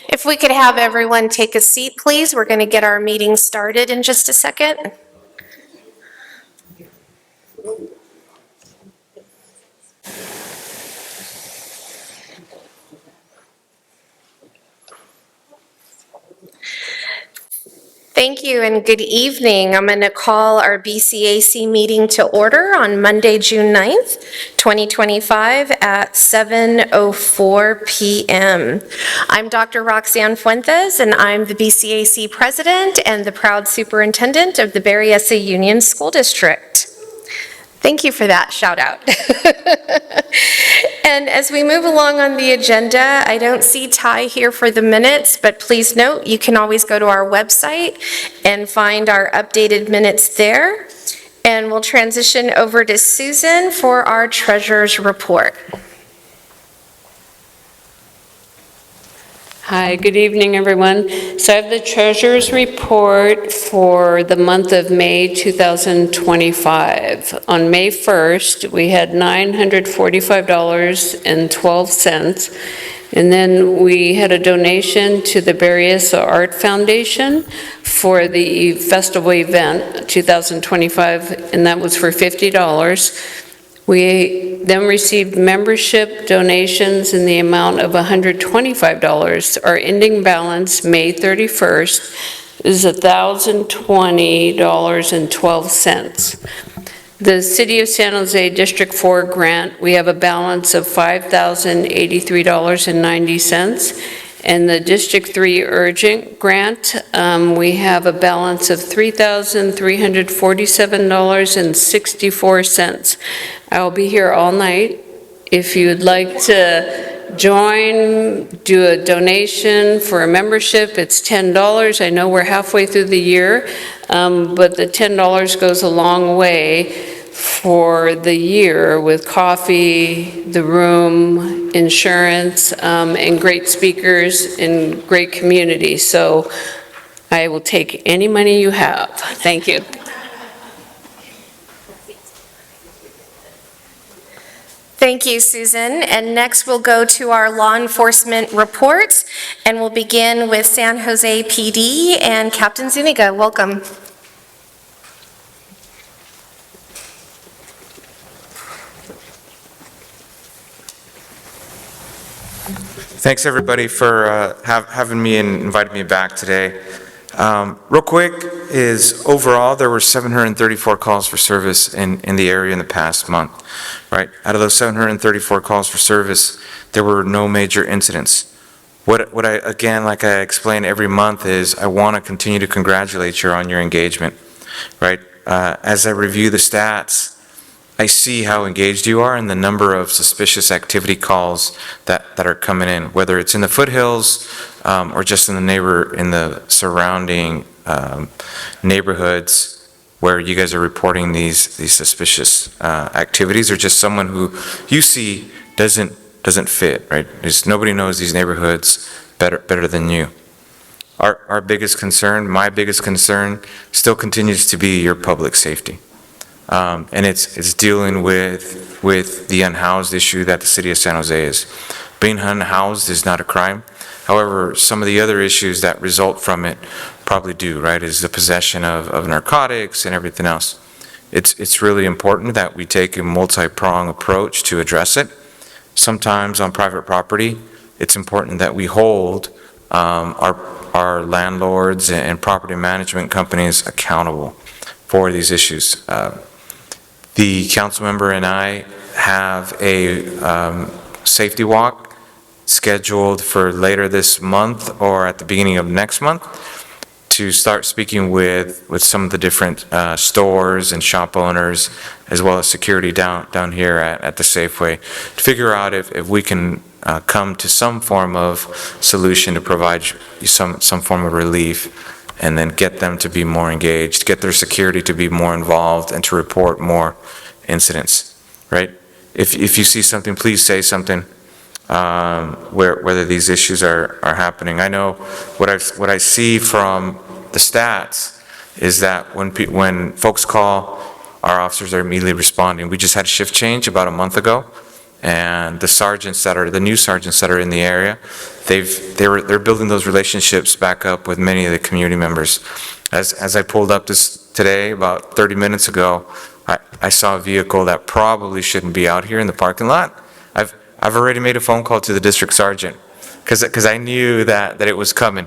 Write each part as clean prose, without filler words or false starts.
If we could have everyone take a seat, please. We're going to get our meeting started in just a second. Thank you and good evening. I'm going to call our BCAC meeting to order on Monday, June 9th, 2025 at 7:04 p.m. I'm Dr. Roxanne Fuentes, and I'm the BCAC president and the proud superintendent of the Berryessa Union School District. Thank you for that shout out. And as we move along on the agenda, I don't see Ty here for the minutes, but please note you can always go to our website and find our updated minutes there. And we'll transition over to Susan for our treasurer's report. Hi, good evening, everyone. So I have the treasurer's report for the month of May 2025. On May 1st, we had $945.12. And then we had a donation to the Berryessa Art Foundation for the festival event 2025, and that was for $50. We then received membership donations in the amount of $125. Our ending balance, May 31st, is $1,020.12. The City of San Jose District 4 grant, we have a balance of $5,083.90. And the District 3 urgent grant, we have a balance of $3,347.64. I'll be here all night. If you'd like to join, do a donation for a membership, it's $10. I know we're halfway through the year, but the $10 goes a long way for the year with coffee, the room, insurance, and great speakers and great community. So I will take any money you have. Thank you. Thank you, Susan. And next we'll go to our law enforcement reports, and we'll begin with San Jose PD and Captain Zuniga. Welcome. Thanks everybody for having me and inviting me back today. Real quick is overall there were 734 calls for service in the area in the past month, right? Out of those 734 calls for service, there were no major incidents. What I, again, like I explain every month is I want to continue to congratulate you on your engagement, right? As I review the stats, I see how engaged you are and the number of suspicious activity calls that are coming in, whether it's in the foothills or just in the surrounding neighborhoods where you guys are reporting these suspicious activities, or just someone who you see doesn't fit, right? Just nobody knows these neighborhoods better than you. Our biggest concern, my biggest concern, still continues to be your public safety. And it's dealing with the unhoused issue that the city of San Jose is. Being unhoused is not a crime. However, some of the other issues that result from it probably do, right, is the possession of narcotics and everything else. It's really important that we take a multi-pronged approach to address it. Sometimes on private property, it's important that we hold our landlords and property management companies accountable for these issues. The council member and I have a safety walk scheduled for later this month or at the beginning of next month to start speaking with some of the different stores and shop owners, as well as security down here at the Safeway, to figure out if we can come to some form of solution to provide some form of relief, and then get them to be more engaged, get their security to be more involved, and to report more incidents, right? If you see something, please say something, whether these issues are happening. I know what I see from the stats is that when folks call, our officers are immediately responding. We just had a shift change about a month ago, and the new sergeants that are in the area, they're building those relationships back up with many of the community members. As I pulled up today, about 30 minutes ago, I saw a vehicle that probably shouldn't be out here in the parking lot. I've already made a phone call to the district sergeant because I knew that it was coming,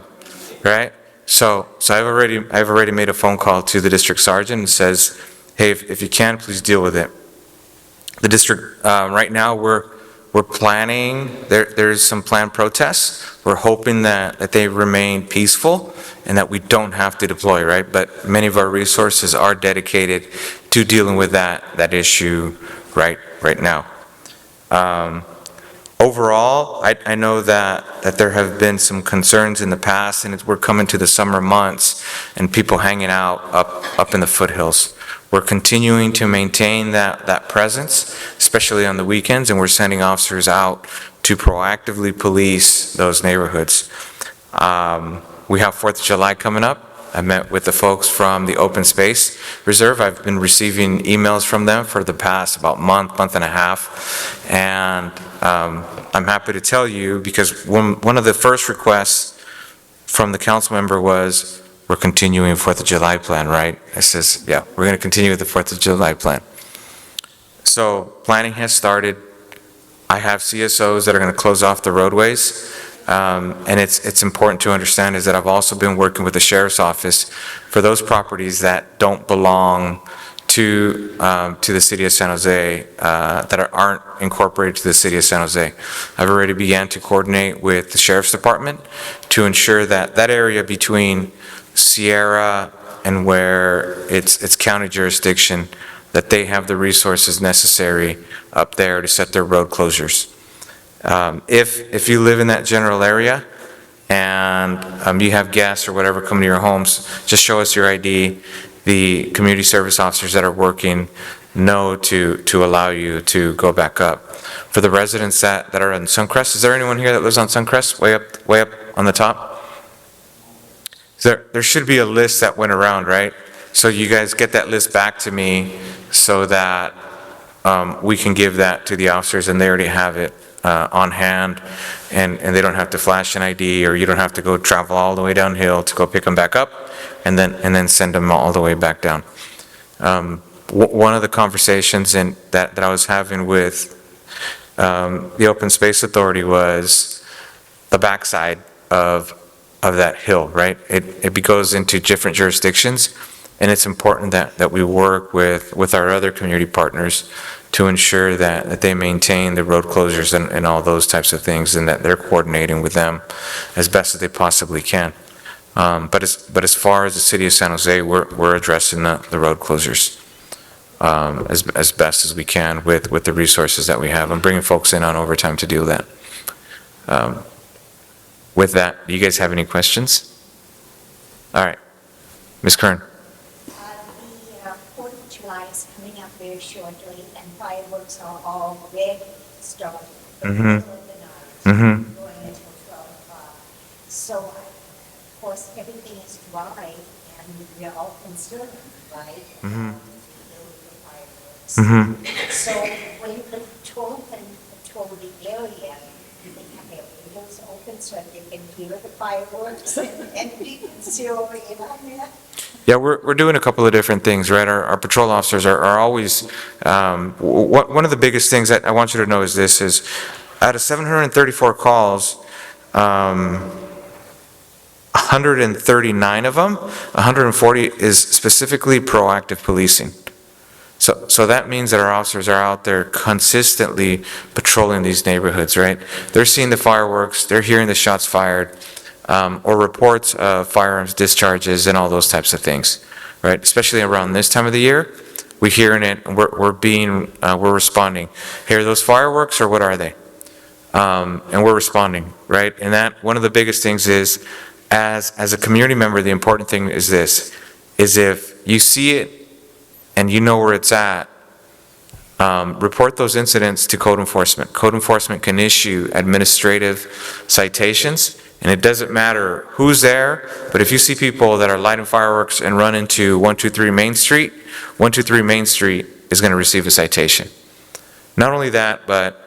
right? So I've already made a phone call to the district sergeant and says, hey, if you can, please deal with it. The district, right now, we're planning, there's some planned protests. We're hoping that they remain peaceful and that we don't have to deploy, right? But many of our resources are dedicated to dealing with that issue right now. Overall, I know that there have been some concerns in the past, and we're coming to the summer months and people hanging out up in the foothills. We're continuing to maintain that presence, especially on the weekends, and we're sending officers out to proactively police those neighborhoods. We have 4th of July coming up. I met with the folks from the Open Space Reserve. I've been receiving emails from them for the past about month and a half, and I'm happy to tell you, because one of the first requests from the council member was, we're continuing 4th of July plan, right? I says, yeah, we're going to continue with the 4th of July plan. So planning has started. I have CSOs that are going to close off the roadways. And it's important to understand is that I've also been working with the sheriff's office for those properties that don't belong to the city of San Jose, that aren't incorporated to the city of San Jose. I've already began to coordinate with the sheriff's department to ensure that that area between Sierra and where it's county jurisdiction, that they have the resources necessary up there to set their road closures. If you live in that general area and you have guests or whatever come to your homes, just show us your ID. The community service officers that are working know to allow you to go back up. For the residents that are on Suncrest, is there anyone here that lives on Suncrest, way up on the top? There should be a list that went around, right? So you guys get that list back to me so that we can give that to the officers and they already have it on hand, and they don't have to flash an ID, or you don't have to go travel all the way downhill to go pick them back up and then send them all the way back down. One of the conversations that I was having with the Open Space Authority was the backside of that hill, right? It goes into different jurisdictions, and it's important that we work with our other community partners to ensure that they maintain the road closures and all those types of things, and that they're coordinating with them as best as they possibly can. But as far as the city of San Jose, we're addressing the road closures as best as we can with the resources that we have. I'm bringing folks in on overtime to do that. With that, do you guys have any questions? All right, Ms. Kern. The 4th of July is coming up very shortly, and fireworks are all ready to start. Mm-hmm. Going until 12 o'clock. So, of course, everything is dry, and we're all concerned, right? Mm-hmm. The fireworks. Mm-hmm. So, when you patrol the area, do they have their windows open so they can hear the fireworks and you can zero in on that? Yeah, we're doing a couple of different things, right? Our patrol officers are always, one of the biggest things that I want you to know is this, is out of 734 calls, 139 of them, 140 is specifically proactive policing. So so that means that our officers are out there consistently patrolling these neighborhoods, right? They're seeing the fireworks, they're hearing the shots fired, or reports of firearms discharges and all those types of things, right? Especially around this time of the year, we're hearing it, and we're responding. Hey, are those fireworks or what are they? And we're responding, right? And that, one of the biggest things is, as a community member, the important thing is this, is if you see it and you know where it's at, report those incidents to code enforcement. Code enforcement can issue administrative citations, and it doesn't matter who's there, but if you see people that are lighting fireworks and run into 123 Main Street, 123 Main Street is going to receive a citation. Not only that, but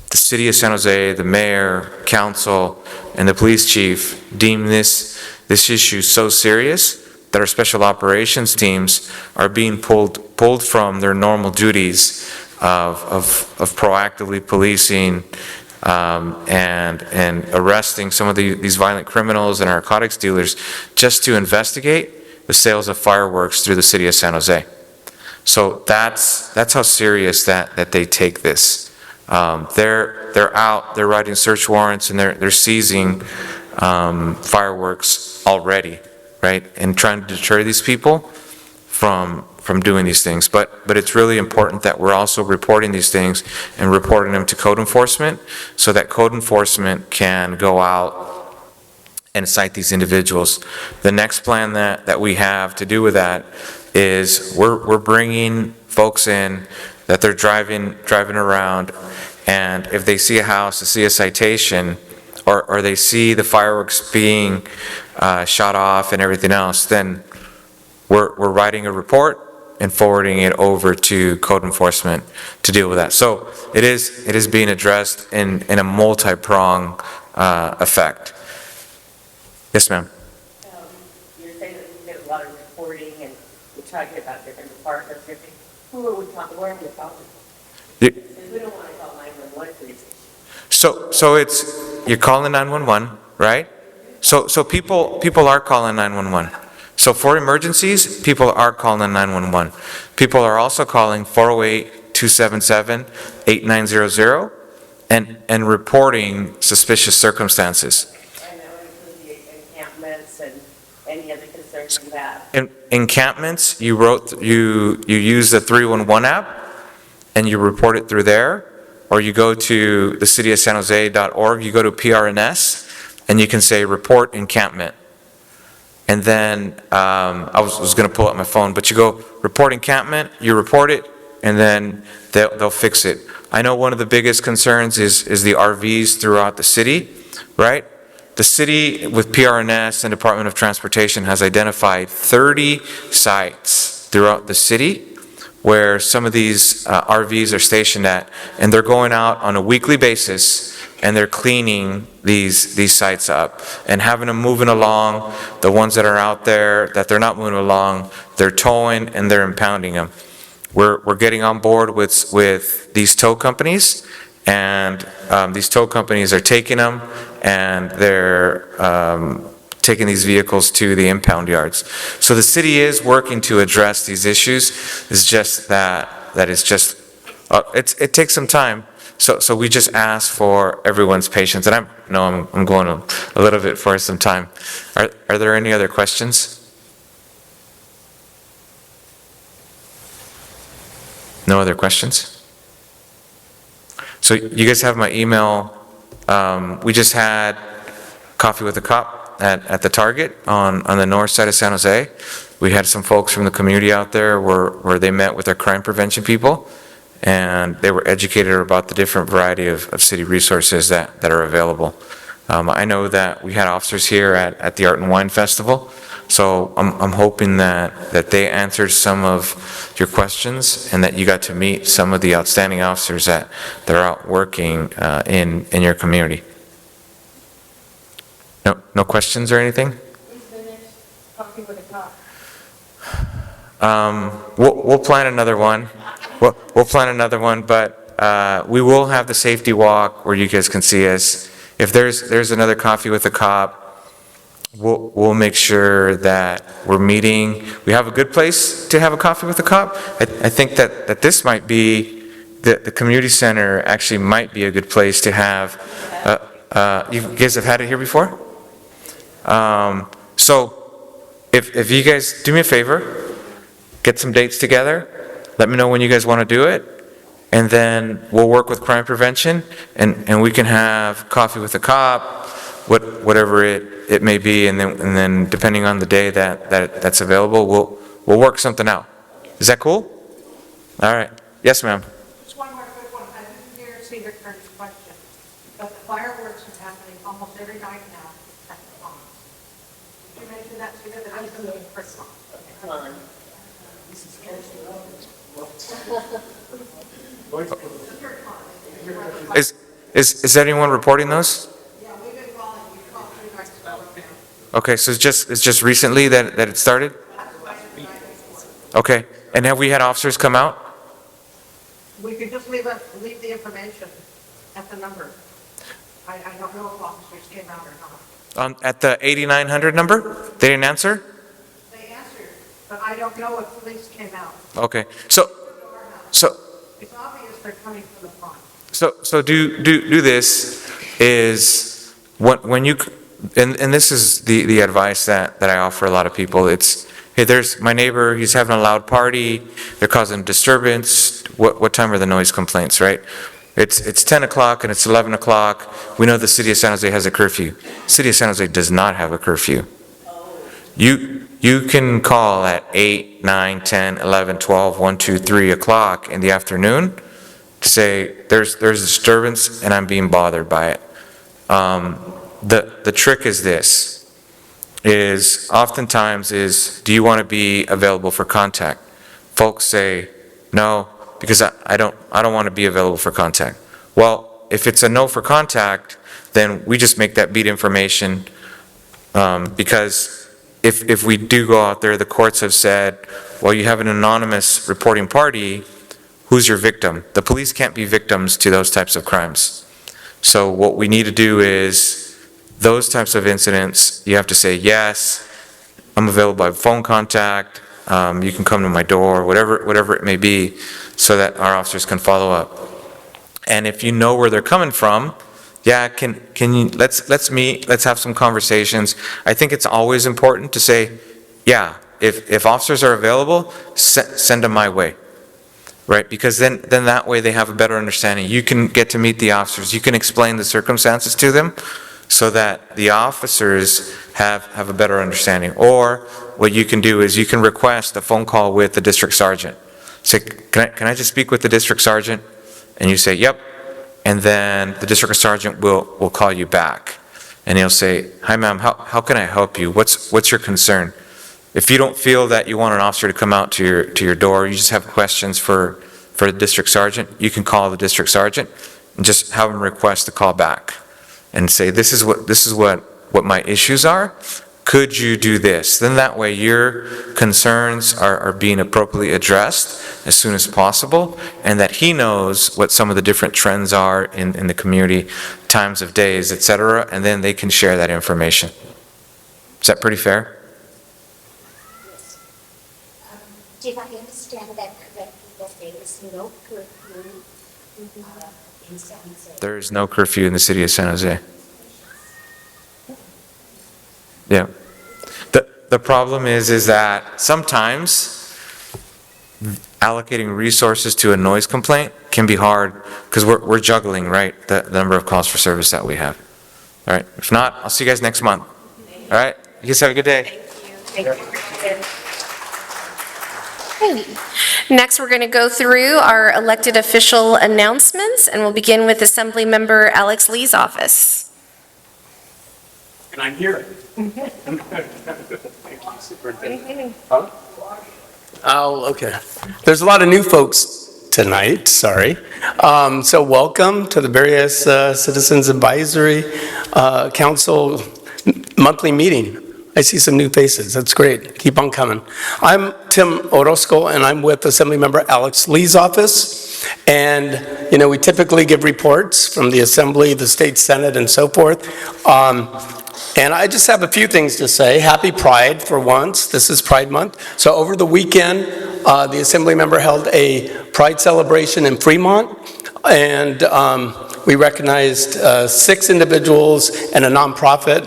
the city of San Jose, the mayor, council, and the police chief deem this issue so serious that our special operations teams are being pulled from their normal duties of proactively policing and arresting some of these violent criminals and narcotics dealers just to investigate the sales of fireworks through the city of San Jose. So that's how serious that they take this. They're out, they're writing search warrants, and they're seizing fireworks already, right? And trying to deter these people from doing these things. But it's really important that we're also reporting these things and reporting them to code enforcement so that code enforcement can go out and cite these individuals. The next plan that we have to do with that is we're bringing folks in that they're driving around, and if they see a house, they see a citation, or they see the fireworks being shot off and everything else, then we're writing a report and forwarding it over to code enforcement to deal with that. So it is being addressed in a multi-prong effect. Yes, ma'am. You're saying that we did a lot of reporting and we're talking about different departments. Who are we talking, where are we talking? Because we don't want to call 911 for these. So it's, you're calling 911, right? So people are calling 911. So for emergencies, people are calling 911. People are also calling 408-277-8900 and reporting suspicious circumstances. And that would include the encampments and any other concerns you have. In encampments, you use the 311 app and you report it through there, or you go to the cityofsanjose.org, you go to PRNS and you can say report encampment. And then I was going to pull out my phone, but you go report encampment, you report it, and then they'll fix it. I know one of the biggest concerns is the RVs throughout the city, right? The city with PRNS and Department of Transportation has identified 30 sites throughout the city where some of these RVs are stationed at, and they're going out on a weekly basis and they're cleaning these sites up and having them moving along. The ones that are out there that they're not moving along, they're towing and they're impounding them. We're getting on board with these tow companies, and these tow companies are taking them and they're taking these vehicles to the impound yards. So the city is working to address these issues. It's just that it's just, it takes some time. So we just ask for everyone's patience, and I'm going a little bit for some time. Are there any other questions? No other questions? So you guys have my email. We just had coffee with a cop at the Target on the north side of San Jose. We had some folks from the community out there where they met with our crime prevention people, and they were educated about the different variety of city resources that are available. I know that we had officers here at the Art and Wine Festival, so I'm hoping that they answered some of your questions and that you got to meet some of the outstanding officers that are out working in your community. No questions or anything? Who's the next coffee with a cop? We'll plan another one. We'll plan another one, but we will have the safety walk where you guys can see us. If there's another coffee with a cop, we'll make sure that we're meeting. We have a good place to have a coffee with a cop. I think that this might be, the community center actually might be a good place to have, you guys have had it here before? So if you guys do me a favor, get some dates together, let me know when you guys want to do it, and then we'll work with crime prevention, and we can have coffee with a cop, whatever it may be, and then depending on the day that's available, we'll work something out. Is that cool? All right. Yes, ma'am. Just one more quick one. I didn't hear Cedar Kern's question, but the fireworks are happening almost every night now at the pond. Did you mention that, Cedar, that I'm doing Christmas? Come on. Is anyone reporting those? Yeah, we've been calling, we've called 3 nights ago. Okay, so it's just recently that it started? Okay, and have we had officers come out? We could just leave the information at the number. I don't know if officers came out or not. At the 8900 number? They didn't answer? They answered, but I don't know if police came out. Okay, so It's obvious they're coming from the pond. So do this is when you, and this is the advice that I offer a lot of people. It's, hey, there's my neighbor, he's having a loud party, they're causing disturbance. What time are the noise complaints, right? It's 10 o'clock and it's 11 o'clock. We know the city of San Jose has a curfew. City of San Jose does not have a curfew. You can call at 8, 9, 10, 11, 12, 1, 2, 3 o'clock in the afternoon to say there's disturbance and I'm being bothered by it. The trick is this, is oftentimes is, do you want to be available for contact? Folks say, no, because I don't want to be available for contact. Well, if it's a no for contact, then we just make that beat information, because if we do go out there, the courts have said, well, you have an anonymous reporting party, who's your victim? The police can't be victims to those types of crimes. So what we need to do is, those types of incidents, you have to say, yes, I'm available by phone contact, you can come to my door, whatever it may be, so that our officers can follow up. And if you know where they're coming from, yeah, can you, let's meet, let's have some conversations. I think it's always important to say, yeah, if officers are available, send them my way, right? Because then that way they have a better understanding. You can get to meet the officers, you can explain the circumstances to them so that the officers have a better understanding. Or what you can do is you can request a phone call with the district sergeant. Say, can I just speak with the district sergeant? And you say, yep. And then the district sergeant will call you back. And he'll say, hi ma'am, how can I help you? What's your concern? If you don't feel that you want an officer to come out to your door, you just have questions for the district sergeant, you can call the district sergeant and just have him request a call back and say, this is what my issues are. Could you do this? Then that way your concerns are being appropriately addressed as soon as possible, and that he knows what some of the different trends are in the community, times of days, etc., and then they can share that information. Is that pretty fair? Did I understand that correctly, that there is no curfew in San Jose? There is no curfew in the city of San Jose. Yeah. The problem is that sometimes allocating resources to a noise complaint can be hard because we're juggling, right, the number of calls for service that we have. All right. If not, I'll see you guys next month. All right. You guys have a good day. Thank you. Next, we're going to go through our elected official announcements, and we'll begin with Assembly Member Alex Lee's office. And I'm here. Thank you, Superintendent. Huh? Oh, okay. There's a lot of new folks tonight, sorry. So welcome to the various Citizens Advisory Council monthly meeting. I see some new faces, that's great, keep on coming. I'm Tim Orozco and I'm with Assemblymember Alex Lee's office. And, you know, we typically give reports from the Assembly, the State Senate and so forth. And I just have a few things to say. Happy Pride for once. This is Pride Month. So over the weekend, the Assembly member held a Pride celebration in Fremont. And we recognized 6 individuals and a nonprofit.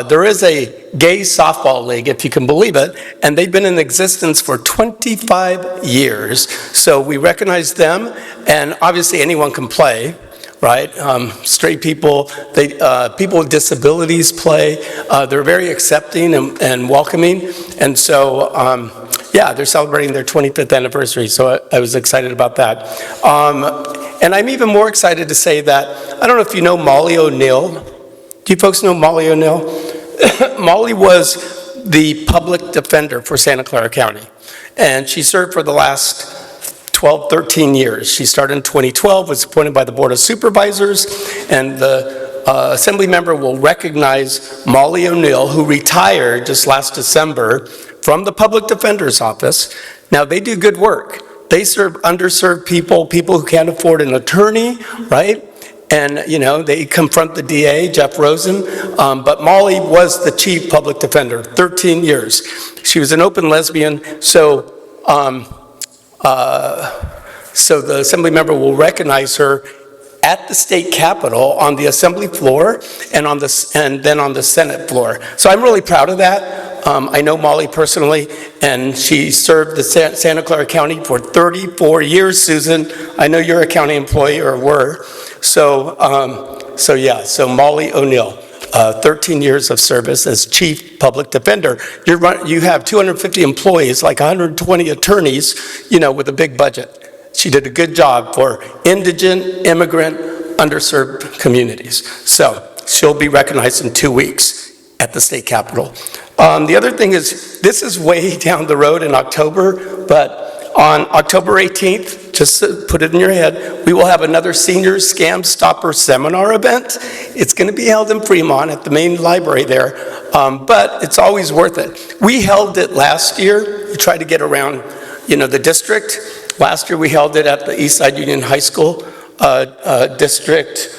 There is a gay softball league, if you can believe it, and they've been in existence for 25 years. So we recognize them, and obviously anyone can play. Right? Straight people, people with disabilities play. They're very accepting and welcoming. And so, yeah, they're celebrating their 25th anniversary. So I was excited about that. And I'm even more excited to say that, I don't know if you know Molly O'Neill. Do you folks know Molly O'Neill? Molly was the public defender for Santa Clara County. And she served for the last 12, 13 years. She started in 2012, was appointed by the Board of Supervisors, and the Assembly member will recognize Molly O'Neill, who retired just last December from the Public Defender's Office. Now, they do good work. They serve underserved people, people who can't afford an attorney, right? And, you know, they confront the DA, Jeff Rosen, but Molly was the chief public defender, 13 years. She was an open lesbian, so the Assembly member will recognize her at the state capitol on the Assembly floor and then on the Senate floor. So I'm really proud of that. I know Molly personally, and she served the Santa Clara County for 34 years, Susan. I know you're a county employee, or were. So Molly O'Neill. 13 years of service as chief public defender. You have 250 employees, like 120 attorneys, you know, with a big budget. She did a good job for indigent, immigrant, underserved communities. So she'll be recognized in 2 weeks at the state capitol. The other thing is, this is way down the road in October, but on October 18th, just to put it in your head, we will have another Senior Scam Stopper seminar event. It's going to be held in Fremont at the main library there, but it's always worth it. We held it last year. We tried to get around, you know, the district. Last year we held it at the Eastside Union High School district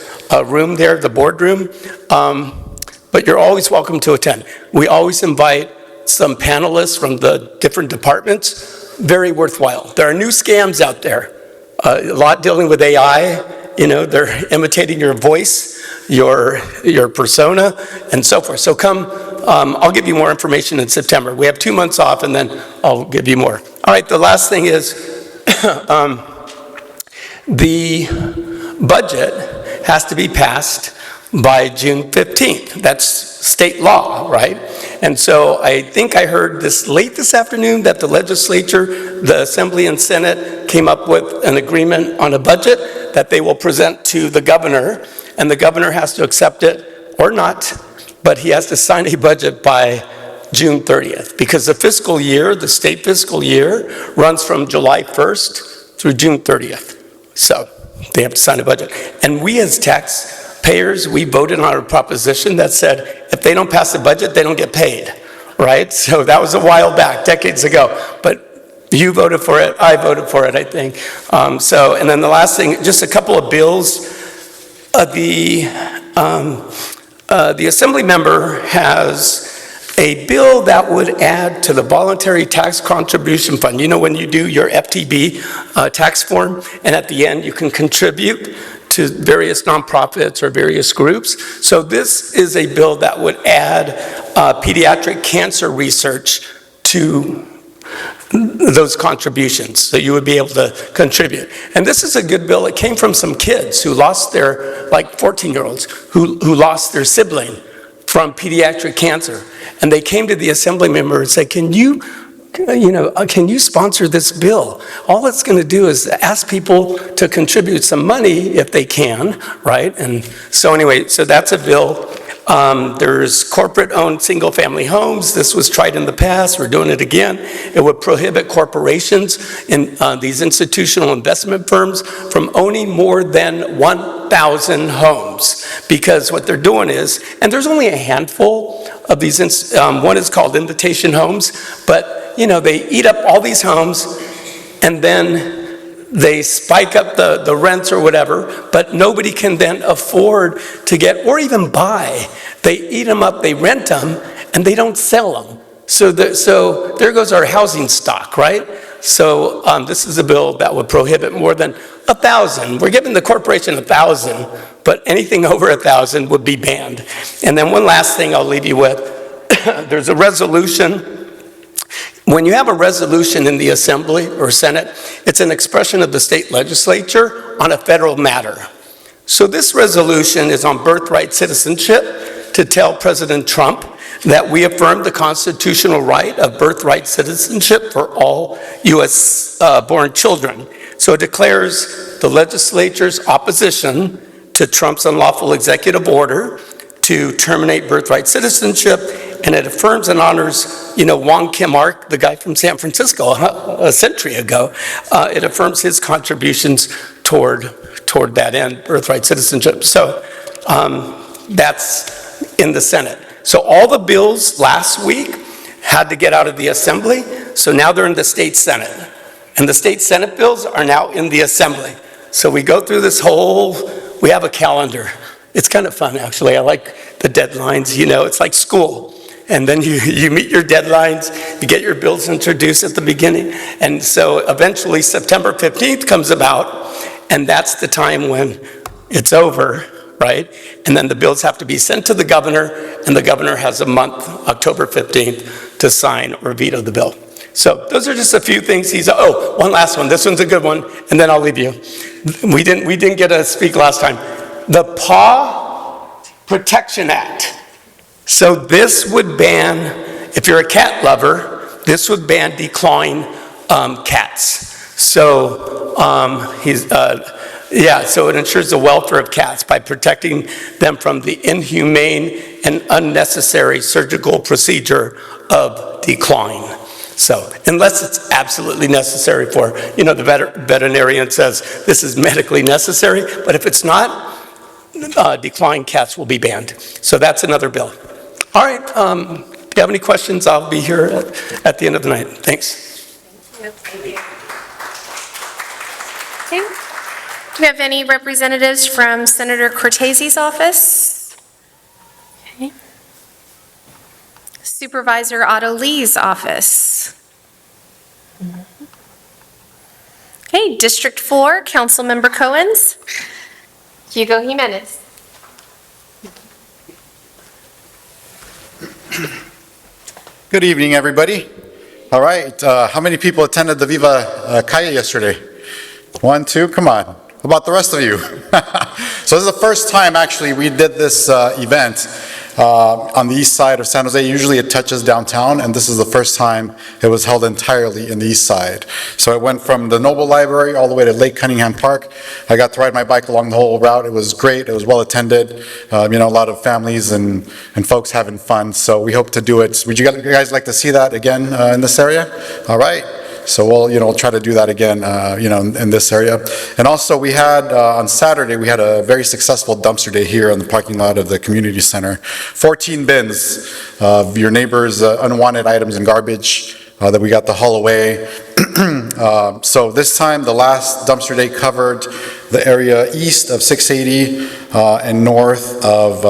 room there, the boardroom. But you're always welcome to attend. We always invite some panelists from the different departments. Very worthwhile. There are new scams out there, a lot dealing with AI. You know, they're imitating your voice, your persona, and so forth. So come, I'll give you more information in September. We have 2 months off, and then I'll give you more. All right, the last thing is the budget has to be passed by June 15th. That's state law, right? And so I think I heard late this afternoon that the legislature, the Assembly and Senate came up with an agreement on a budget that they will present to the governor, and the governor has to accept it or not, but he has to sign a budget by June 30th, because the fiscal year, the state fiscal year, runs from July 1st through June 30th. So they have to sign a budget. And we as taxpayers, we voted on a proposition that said, if they don't pass the budget, they don't get paid, right? So that was a while back, decades ago. But you voted for it, I voted for it, I think. And then the last thing, just a couple of bills. The Assembly member has a bill that would add to the voluntary tax contribution fund. You know, when you do your FTB tax form, and at the end you can contribute to various nonprofits or various groups. So this is a bill that would add pediatric cancer research to those contributions, so you would be able to contribute. And this is a good bill. It came from some kids who lost their, like 14-year-olds, who lost their sibling from pediatric cancer. And they came to the Assembly member and said, can you sponsor this bill? All it's going to do is ask people to contribute some money if they can, right? And so anyway, so that's a bill. There's corporate-owned single-family homes. This was tried in the past. We're doing it again. It would prohibit corporations and these institutional investment firms from owning more than 1,000 homes, because what they're doing is, and there's only a handful of these, one is called Invitation Homes, but you know, they eat up all these homes, and then they spike up the rents or whatever, but nobody can then afford to get, or even buy. They eat them up, they rent them, and they don't sell them. So there goes our housing stock, right? So this is a bill that would prohibit more than 1,000. We're giving the corporation 1,000, but anything over 1,000 would be banned. And then one last thing I'll leave you with. There's a resolution. When you have a resolution in the Assembly or Senate, it's an expression of the state legislature on a federal matter. So this resolution is on birthright citizenship to tell President Trump that we affirm the constitutional right of birthright citizenship for all U.S. born children. So it declares the legislature's opposition to Trump's unlawful executive order to terminate birthright citizenship, and it affirms and honors, Wong Kim Ark, the guy from San Francisco a century ago. It affirms his contributions toward that end, birthright citizenship. So that's in the Senate. So all the bills last week had to get out of the Assembly, so now they're in the state Senate. And the state Senate bills are now in the Assembly. So we go through this we have a calendar. It's kind of fun, actually. I like the deadlines, it's like school. And then you meet your deadlines, you get your bills introduced at the beginning. And so eventually September 15th comes about, and that's the time when it's over, right? And then the bills have to be sent to the governor, and the governor has a month, October 15th, to sign or veto the bill. So those are just a few things one last one. This one's a good one, and then I'll leave you. We didn't get to speak last time. The Paw Protection Act. So this would ban, if you're a cat lover, this would ban declawing cats. So so it ensures the welfare of cats by protecting them from the inhumane and unnecessary surgical procedure of declawing. So unless it's absolutely necessary for, the veterinarian says this is medically necessary, but if it's not, declawing cats will be banned. So that's another bill. All right, if you have any questions, I'll be here at the end of the night. Thanks. Okay. Do we have any representatives from Senator Cortese's office? Okay. Supervisor Otto Lee's office. Okay, District 4, Councilmember Cohen's. Hugo Jimenez. Good evening, everybody. All right, how many people attended the Viva Calle yesterday? 1, 2, come on. How about the rest of you? So this is the first time, actually, we did this event on the east side of San Jose. Usually it touches downtown, and this is the first time it was held entirely in the east side. So it went from the Noble Library all the way to Lake Cunningham Park. I got to ride my bike along the whole route. It was great. It was well attended. A lot of families and folks having fun. So we hope to do it. Would you guys like to see that again in this area? All right. So we'll try to do that again, in this area. And also we had, on Saturday, we had a very successful dumpster day here in the parking lot of the community center. 14 bins of your neighbor's unwanted items and garbage that we got to haul away. So this time, the last dumpster day covered the area east of 680 and north of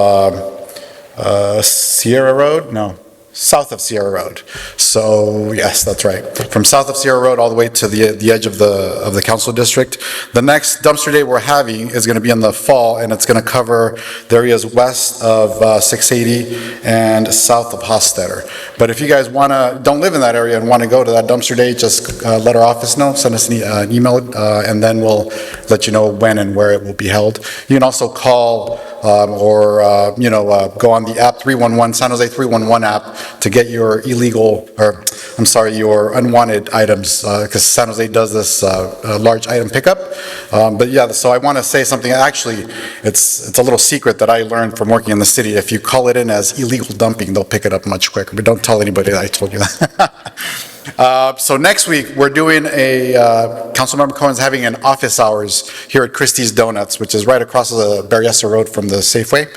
Sierra Road? No. South of Sierra Road. So yes, that's right. From south of Sierra Road all the way to the edge of the council district. The next dumpster day we're having is going to be in the fall, and it's going to cover the areas west of 680 and south of Hofstadter. But if you guys don't live in that area and want to go to that dumpster day, just let our office know, send us an email, and then we'll let you know when and where it will be held. You can also call or go on the app 311, San Jose 311 app, to get your your unwanted items, because San Jose does this large item pickup. But yeah, so I want to say something. Actually, it's a little secret that I learned from working in the city. If you call it in as illegal dumping, they'll pick it up much quicker. But don't tell anybody that I told you that. So next week, we're doing Councilmember Cohen's having an office hours here at Christie's Donuts, which is right across the Berryessa Road from the Safeway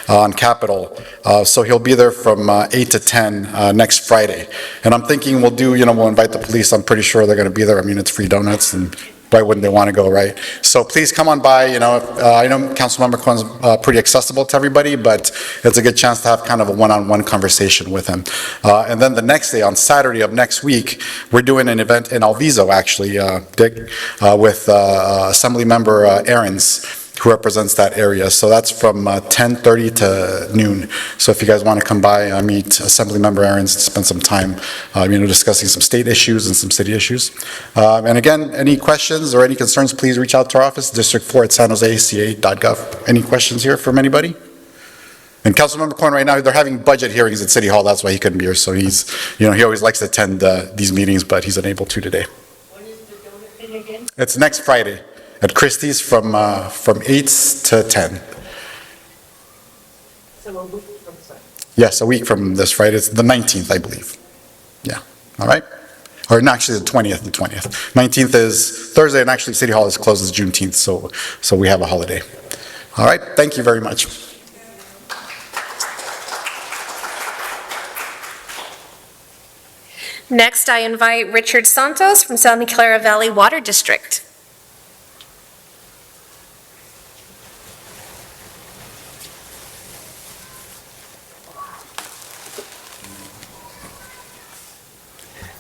on Capitol. So he'll be there from 8 to 10 next Friday. And I'm thinking we'll invite the police. I'm pretty sure they're going to be there. I mean, it's free donuts, and right when they want to go, right? So please come on by, I know Councilmember Cohen's pretty accessible to everybody, but it's a good chance to have kind of a one-on-one conversation with him. And then the next day, on Saturday of next week, we're doing an event in Alviso, actually, Dick, with Assemblymember Aarons, who represents that area. So that's from 10:30 to noon. So if you guys want to come by, meet Assemblymember Aarons, spend some time, discussing some state issues and some city issues. And again, any questions or any concerns, please reach out to our office, District 4 at sanjoseca.gov. Any questions here from anybody? And Councilmember Cohen, right now, they're having budget hearings at City Hall. That's why he couldn't be here. So he's, he always likes to attend these meetings, but he's unable to today. When is the donut thing again? It's next Friday at Christie's from 8 to 10. So a week from Sunday. Yes, a week from this Friday. It's the 19th, I believe. Yeah, all right? Or no, actually the 20th, 19th is Thursday, and actually City Hall is closed Juneteenth, so we have a holiday. All right, thank you very much. Next, I invite Richard Santos from Santa Clara Valley Water District.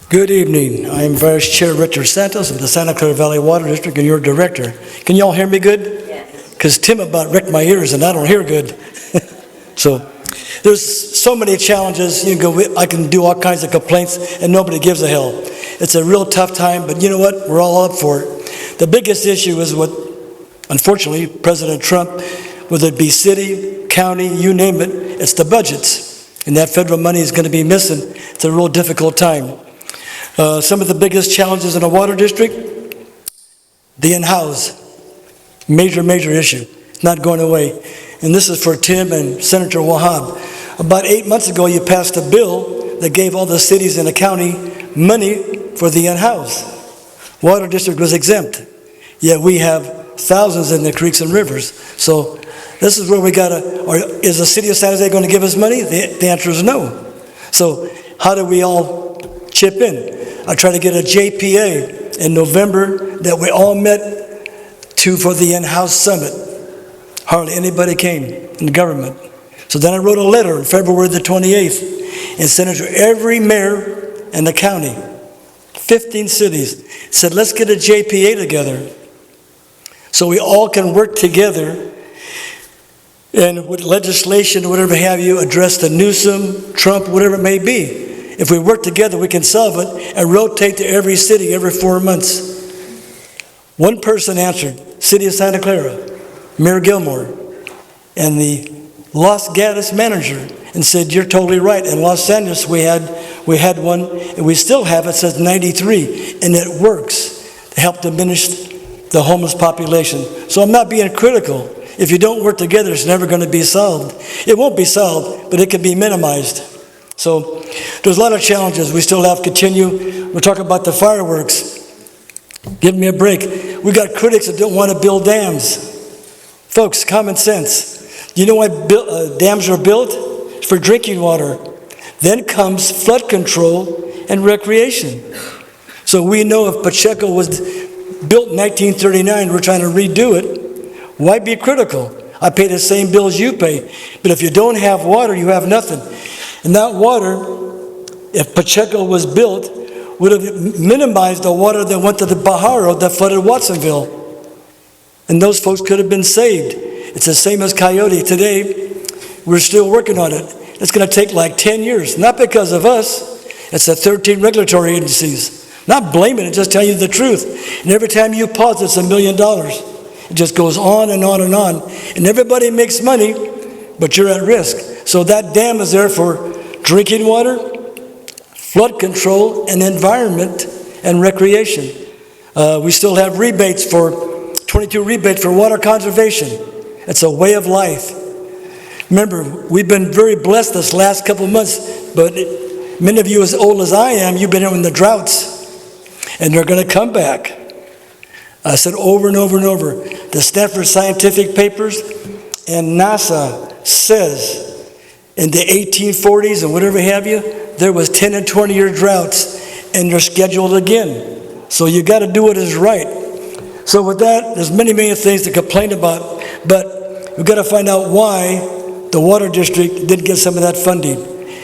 Good evening. I am Vice Chair Richard Santos of the Santa Clara Valley Water District and your director. Can y'all hear me good? Yes. Because Tim about wrecked my ears and I don't hear good. So there's so many challenges. I can do all kinds of complaints and nobody gives a hell. It's a real tough time, but you know what? We're all up for it. The biggest issue is what, unfortunately, President Trump, whether it be city, county, you name it, it's the budgets. And that federal money is going to be missing. It's a real difficult time. Some of the biggest challenges in a water district, the in-house, major issue. It's not going away. And this is for Tim and Senator Wahab. About 8 months ago, you passed a bill that gave all the cities in the county money for the in-house. Water district was exempt, yet we have thousands in the creeks and rivers. So this is where we or is the city of San Jose going to give us money? The answer is no. So how do we all chip in? I tried to get a JPA in November that we all met for the in-house summit. Hardly anybody came in the government. So then I wrote a letter on February the 28th and sent it to every mayor in the county, 15 cities. Said, let's get a JPA together so we all can work together and with legislation or whatever have you, address the Newsom, Trump, whatever it may be. If we work together, we can solve it and rotate to every city every 4 months. One person answered, City of Santa Clara, Mayor Gilmore, and the Los Gatos manager, and said, you're totally right. In Los Angeles, we had one, and we still have it since '93, and it works to help diminish the homeless population. So I'm not being critical. If you don't work together, it's never going to be solved. It won't be solved, but it can be minimized. So there's a lot of challenges we still have to continue. We're talking about the fireworks. Give me a break. We got critics that don't want to build dams. Folks, common sense. You know why dams are built? It's for drinking water. Then comes flood control and recreation. So we know if Pacheco was built in 1939, we're trying to redo it. Why be critical? I pay the same bills you pay. But if you don't have water, you have nothing. And that water, if Pacheco was built, would have minimized the water that went to the Bajaro that flooded Watsonville. And those folks could have been saved. It's the same as Coyote. Today, we're still working on it. It's going to take like 10 years, not because of us. It's the 13 regulatory agencies. Not blaming it, just telling you the truth. And every time you pause, it's $1 million. It just goes on and on and on. And everybody makes money, but you're at risk. So that dam is there for drinking water, flood control, and environment and recreation. We still have 22 rebates for water conservation. It's a way of life. Remember, we've been very blessed this last couple of months, but many of you as old as I am, you've been in the droughts, and they're going to come back. I said over and over and over, the Stanford scientific papers and NASA says in the 1840s and whatever have you, there was 10 and 20 year droughts, and they're scheduled again. So you got to do what is right. So with that, there's many, many things to complain about, but we've got to find out why the water district didn't get some of that funding.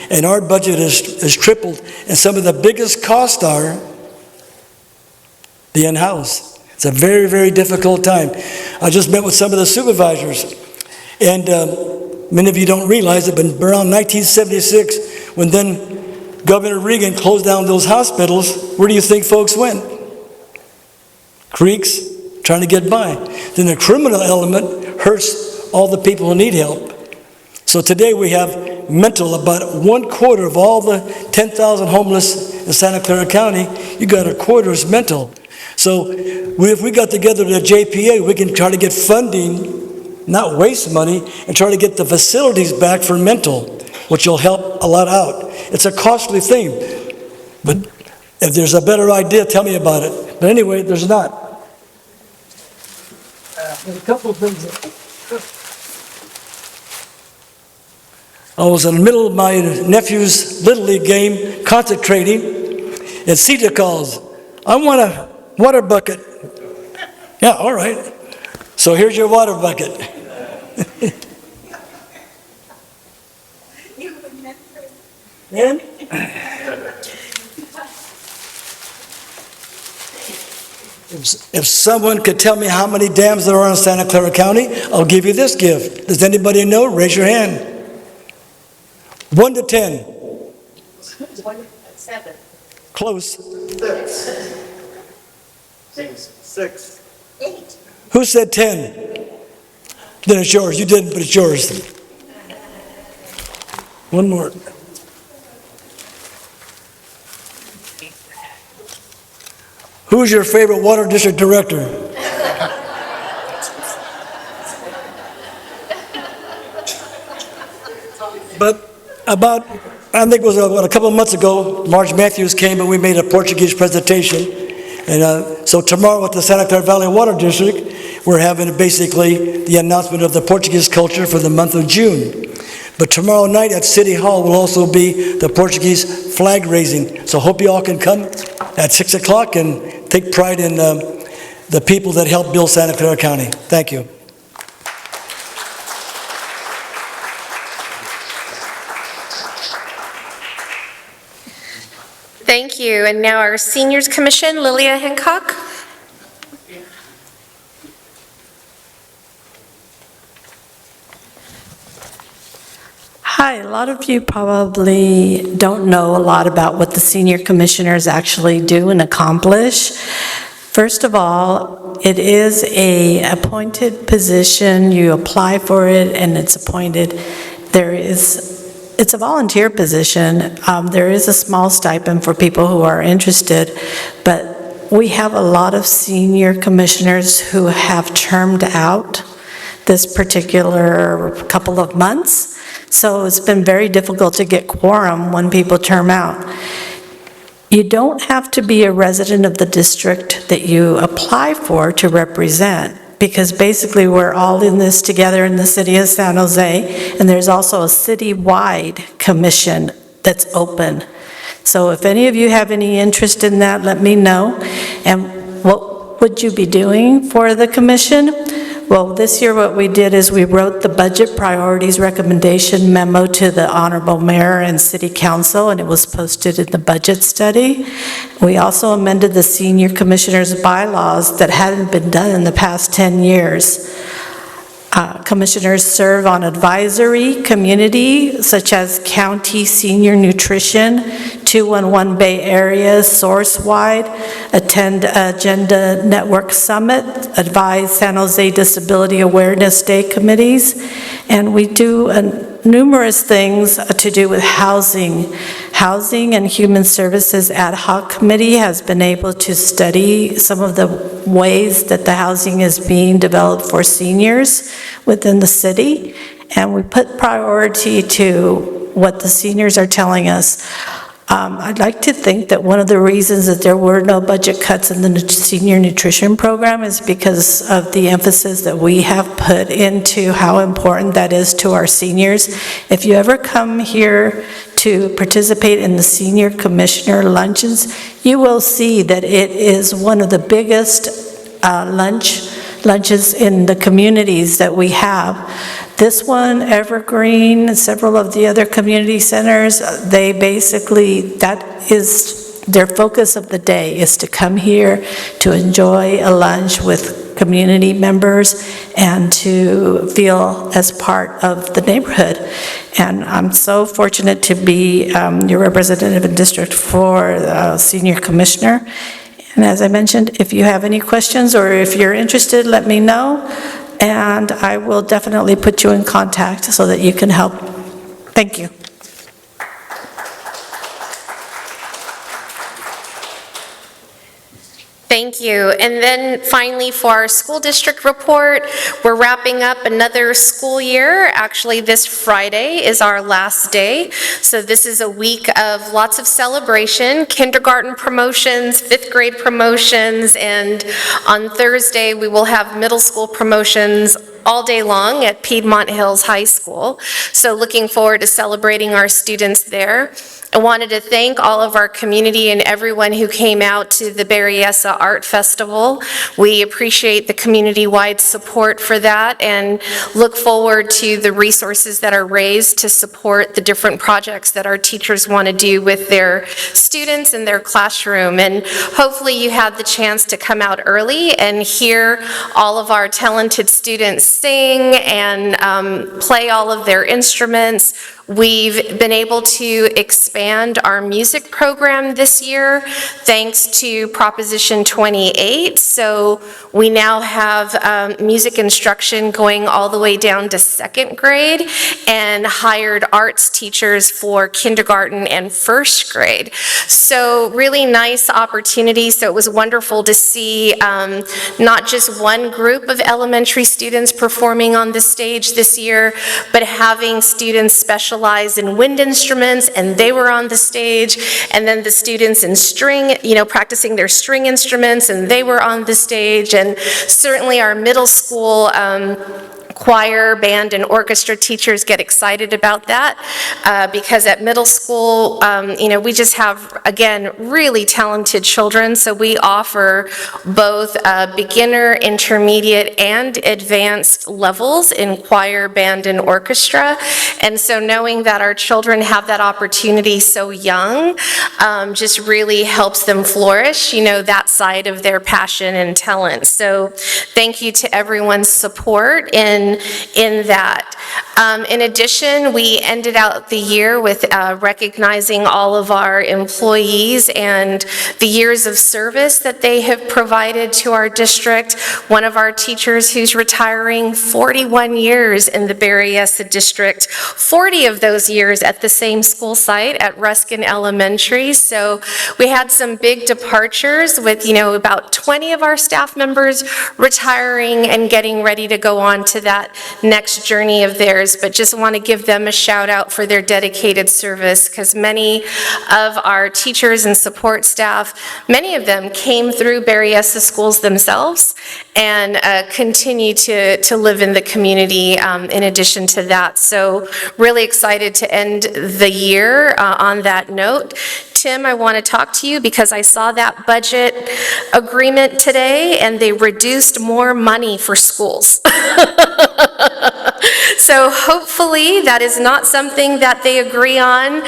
And our budget is tripled, and some of the biggest costs are the in-house. It's a very, very difficult time. I just met with some of the supervisors, and many of you don't realize it, but around 1976, when then Governor Reagan closed down those hospitals, where do you think folks went? Creeks, trying to get by. Then the criminal element hurts all the people who need help. So today we have mental, about 1/4 of all the 10,000 homeless in Santa Clara County, you got 1/4 is mental. So if we got together at the JPA, we can try to get funding, not waste money, and try to get the facilities back for mental, which will help a lot out. It's a costly thing, but if there's a better idea, tell me about it. But anyway, there's not. There's a couple of things. I was in the middle of my nephew's Little League game, concentrating, and Cedar calls, "I want a water bucket." Yeah, all right. So here's your water bucket. You remember? And if someone could tell me how many dams there are in Santa Clara County, I'll give you this gift. Does anybody know? Raise your hand. 1 to 10. 7. Close. 6. 8. Who said 10? Then it's yours. You didn't, but it's yours. One more. Who's your favorite water district director? But I think it was a couple of months ago, Marge Matthews came and we made a Portuguese presentation. And so tomorrow at the Santa Clara Valley Water District, we're having basically the announcement of the Portuguese culture for the month of June. But tomorrow night at City Hall will also be the Portuguese flag raising. So hope you all can come at 6 o'clock and take pride in the people that helped build Santa Clara County. Thank you. Thank you. And now our Seniors Commission, Lilia Hancock. Hi, a lot of you probably don't know a lot about what the senior commissioners actually do and accomplish. First of all, it is an appointed position. You apply for it and it's appointed. It's a volunteer position. There is a small stipend for people who are interested, but we have a lot of senior commissioners who have termed out this particular couple of months. So it's been very difficult to get quorum when people term out. You don't have to be a resident of the district that you apply for to represent, because basically we're all in this together in the city of San Jose, and there's also a city-wide commission that's open. So if any of you have any interest in that, let me know. And what would you be doing for the commission? Well, this year what we did is we wrote the budget priorities recommendation memo to the Honorable Mayor and City Council, and it was posted in the budget study. We also amended the Senior Commissioners bylaws that hadn't been done in the past 10 years. Commissioners serve on advisory community, such as County Senior Nutrition, 211 Bay Area, Source-wide, attend Agenda Network Summit, advise San Jose Disability Awareness Day committees, and we do numerous things to do with housing. Housing and Human Services Ad Hoc Committee has been able to study some of the ways that the housing is being developed for seniors within the city, and we put priority to what the seniors are telling us. I'd like to think that one of the reasons that there were no budget cuts in the senior nutrition program is because of the emphasis that we have put into how important that is to our seniors. If you ever come here to participate in the senior commissioner luncheons, you will see that it is one of the biggest lunches in the communities that we have. This one, Evergreen, several of the other community centers, they basically, that is their focus of the day, is to come here to enjoy a lunch with community members and to feel as part of the neighborhood. And I'm so fortunate to be your representative in District 4, Senior Commissioner. And as I mentioned, if you have any questions or if you're interested, let me know, and I will definitely put you in contact so that you can help. Thank you. Thank you. And then finally, for our school district report, we're wrapping up another school year. Actually, this Friday is our last day. So this is a week of lots of celebration, kindergarten promotions, fifth grade promotions, and on Thursday, we will have middle school promotions all day long at Piedmont Hills High School. So looking forward to celebrating our students there. I wanted to thank all of our community and everyone who came out to the Berryessa Art Festival. We appreciate the community-wide support for that and look forward to the resources that are raised to support the different projects that our teachers want to do with their students in their classroom. And hopefully you had the chance to come out early and hear all of our talented students sing and play all of their instruments. We've been able to expand our music program this year thanks to Proposition 28. So we now have music instruction going all the way down to second grade and hired arts teachers for kindergarten and first grade. So really nice opportunity. So it was wonderful to see not just one group of elementary students performing on the stage this year, but having students specialize in wind instruments, and they were on the stage, and then the students in string, practicing their string instruments, and they were on the stage, and certainly our middle school choir, band, and orchestra teachers get excited about that because at middle school, we just have, again, really talented children, so we offer both beginner, intermediate, and advanced levels in choir, band, and orchestra, and so knowing that our children have that opportunity so young just really helps them flourish, that side of their passion and talent. So thank you to everyone's support in that. In addition, we ended out the year with recognizing all of our employees and the years of service that they have provided to our district. One of our teachers who's retiring, 41 years in the Berryessa district, 40 of those years at the same school site at Ruskin Elementary. So we had some big departures with, about 20 of our staff members retiring and getting ready to go on to that next journey of theirs, but just want to give them a shout out for their dedicated service because many of our teachers and support staff, many of them came through Berryessa schools themselves and continue to live in the community in addition to that. So really excited to end the year on that note. Tim, I want to talk to you because I saw that budget agreement today and they reduced more money for schools. So hopefully that is not something that they agree on,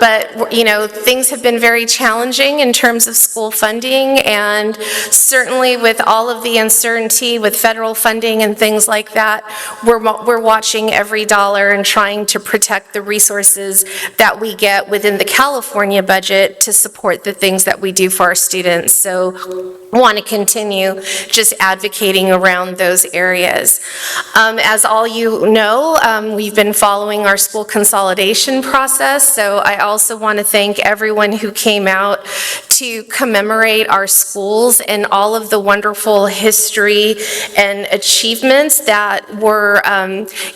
but things have been very challenging in terms of school funding, and certainly with all of the uncertainty with federal funding and things like that, we're watching every dollar and trying to protect the resources that we get within the California budget to support the things that we do for our students. So want to continue just advocating around those areas. As all you know, we've been following our school consolidation process, so I also want to thank everyone who came out to commemorate our schools and all of the wonderful history and achievements that were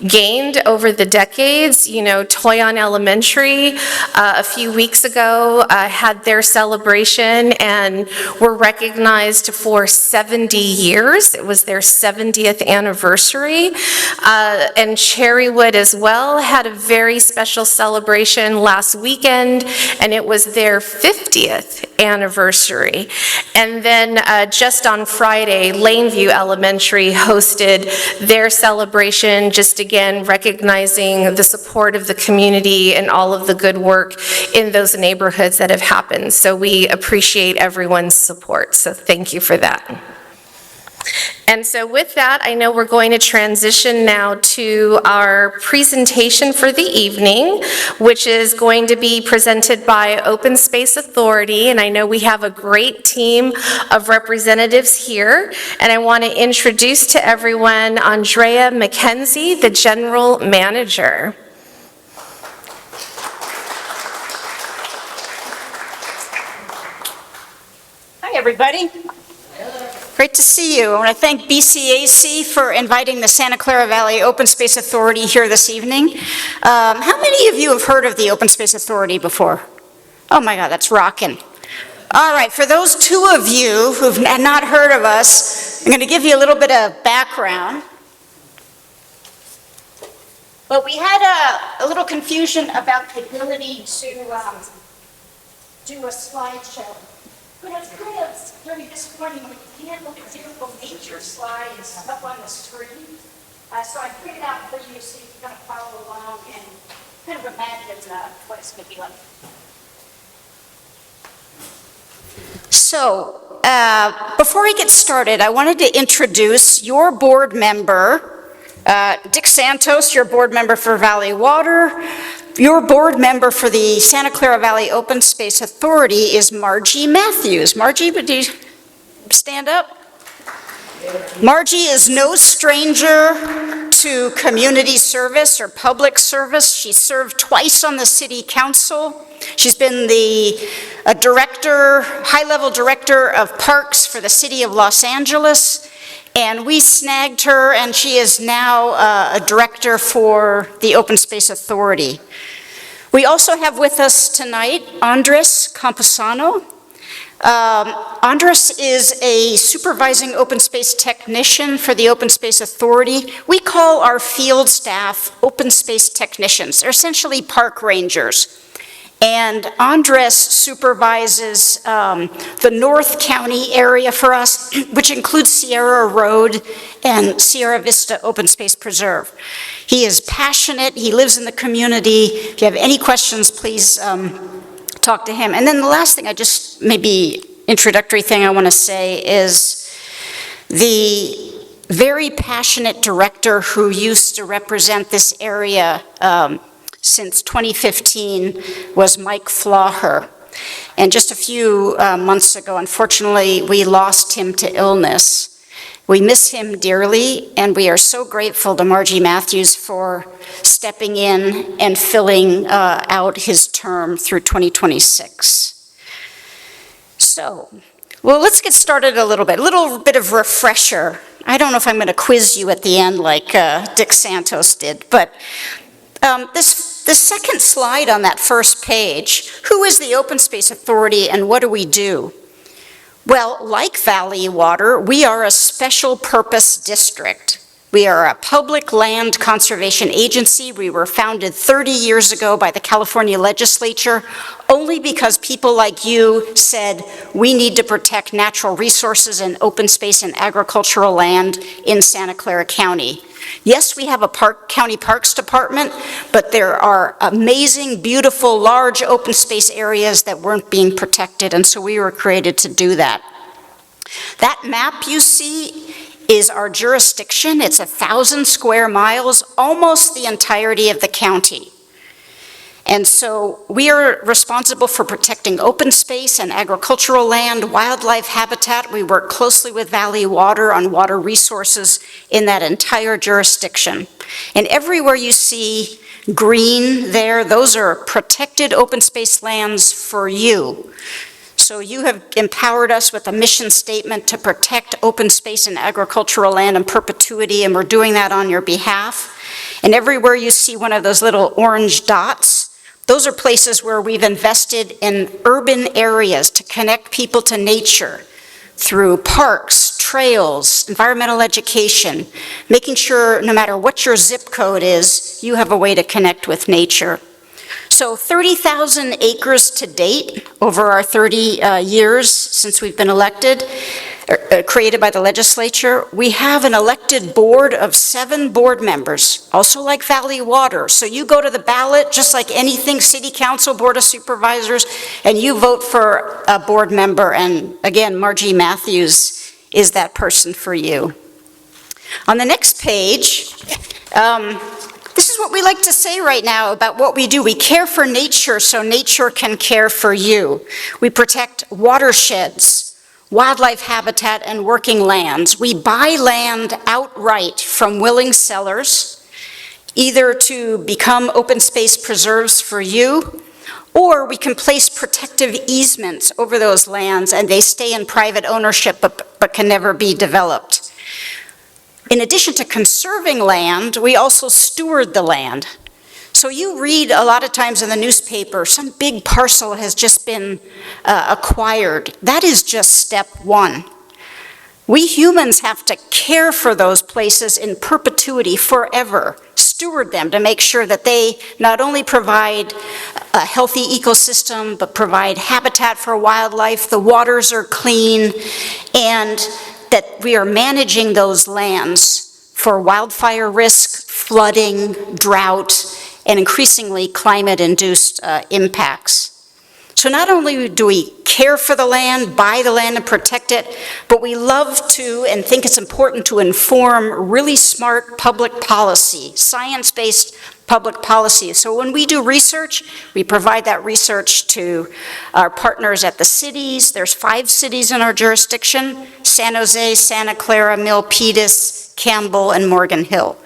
gained over the decades. Toyon Elementary a few weeks ago had their celebration and were recognized for 70 years. It was their 70th anniversary. And Cherrywood as well had a very special celebration last weekend, and it was their 50th anniversary. And then just on Friday, Laneview Elementary hosted their celebration, just again recognizing the support of the community and all of the good work in those neighborhoods that have happened. So we appreciate everyone's support. So thank you for that. And so with that, I know we're going to transition now to our presentation for the evening, which is going to be presented by Open Space Authority. And I know we have a great team of representatives here. And I want to introduce to everyone Andrea McKenzie, the General Manager. Hi, everybody. Great to see you. I want to thank BCAC for inviting the Santa Clara Valley Open Space Authority here this evening. How many of you have heard of the Open Space Authority before? Oh my God, that's rocking. All right, for those two of you who've not heard of us, I'm going to give you a little bit of background. But we had a little confusion about the ability to do a slideshow. But it's kind of very disappointing when you can't look at beautiful nature slides up on the screen. So I figured out for you so you can kind of follow along and kind of imagine what it's going to be like. So, before I get started, I wanted to introduce your board member, Dick Santos, your board member for Valley Water. Your board member for the Santa Clara Valley Open Space Authority is Margie Matthews. Margie, would you stand up? Margie is no stranger to community service or public service. She served twice on the city council. She's been the high-level director of parks for the city of Los Angeles. And we snagged her, and she is now a director for the Open Space Authority. We also have with us tonight Andres Camposano. Andres is a supervising open space technician for the Open Space Authority. We call our field staff open space technicians. They're essentially park rangers. And Andres supervises the North County area for us, which includes Sierra Road and Sierra Vista Open Space Preserve. He is passionate, he lives in the community. If you have any questions, please talk to him. And then the last thing, maybe introductory thing I want to say is the very passionate director who used to represent this area since 2015 was Mike Flaher. And just a few months ago, unfortunately, we lost him to illness. We miss him dearly, and we are so grateful to Margie Matthews for stepping in and filling out his term through 2026. So, well, let's get started a little bit of refresher. I don't know if I'm going to quiz you at the end like Dick Santos did, but this second slide on that first page, who is the Open Space Authority and what do we do? Well, like Valley Water, we are a special purpose district. We are a public land conservation agency. We were founded 30 years ago by the California legislature only because people like you said we need to protect natural resources and open space and agricultural land in Santa Clara County. Yes, we have a county parks department, but there are amazing, beautiful, large open space areas that weren't being protected, and so we were created to do that. That map you see is our jurisdiction. It's 1,000 square miles, almost the entirety of the county. And so we are responsible for protecting open space and agricultural land, wildlife habitat. We work closely with Valley Water on water resources in that entire jurisdiction. And everywhere you see green there, those are protected open space lands for you. So you have empowered us with a mission statement to protect open space and agricultural land in perpetuity, and we're doing that on your behalf. And everywhere you see one of those little orange dots, those are places where we've invested in urban areas to connect people to nature through parks, trails, environmental education, making sure no matter what your zip code is, you have a way to connect with nature. So 30,000 acres to date over our 30 years since we've been elected, created by the legislature. We have an elected board of 7 board members, also like Valley Water. So you go to the ballot, just like anything, city council, board of supervisors, and you vote for a board member. And again, Margie Matthews is that person for you. On the next page, this is what we like to say right now about what we do. We care for nature so nature can care for you. We protect watersheds, wildlife habitat, and working lands. We buy land outright from willing sellers, either to become open space preserves for you, or we can place protective easements over those lands and they stay in private ownership but can never be developed. In addition to conserving land, we also steward the land. So you read a lot of times in the newspaper, some big parcel has just been acquired. That is just step one. We humans have to care for those places in perpetuity, forever, steward them to make sure that they not only provide a healthy ecosystem, but provide habitat for wildlife, the waters are clean, and that we are managing those lands for wildfire risk, flooding, drought, and increasingly climate-induced impacts. So not only do we care for the land, buy the land and protect it, but we love to and think it's important to inform really smart public policy, science-based public policy. So when we do research, we provide that research to our partners at the cities. There's 5 cities in our jurisdiction: San Jose, Santa Clara, Milpitas, Campbell, and Morgan Hill,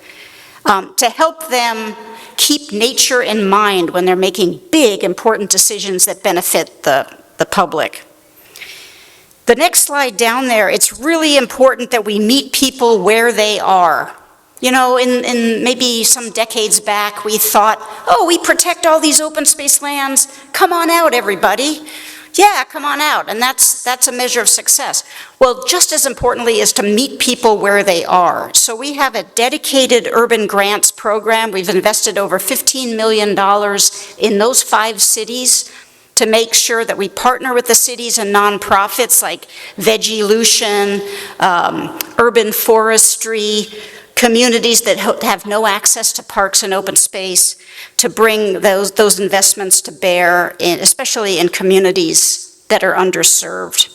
to help them keep nature in mind when they're making big, important decisions that benefit the public. The next slide down there, it's really important that we meet people where they are. You know, in maybe some decades back, we thought, oh, we protect all these open space lands. Come on out, everybody. Yeah, come on out, and that's a measure of success. Well, just as importantly is to meet people where they are. So we have a dedicated urban grants program. We've invested over $15 million in those 5 cities to make sure that we partner with the cities and nonprofits like Vegilution, urban forestry, communities that have no access to parks and open space, to bring those investments to bear, especially in communities that are underserved.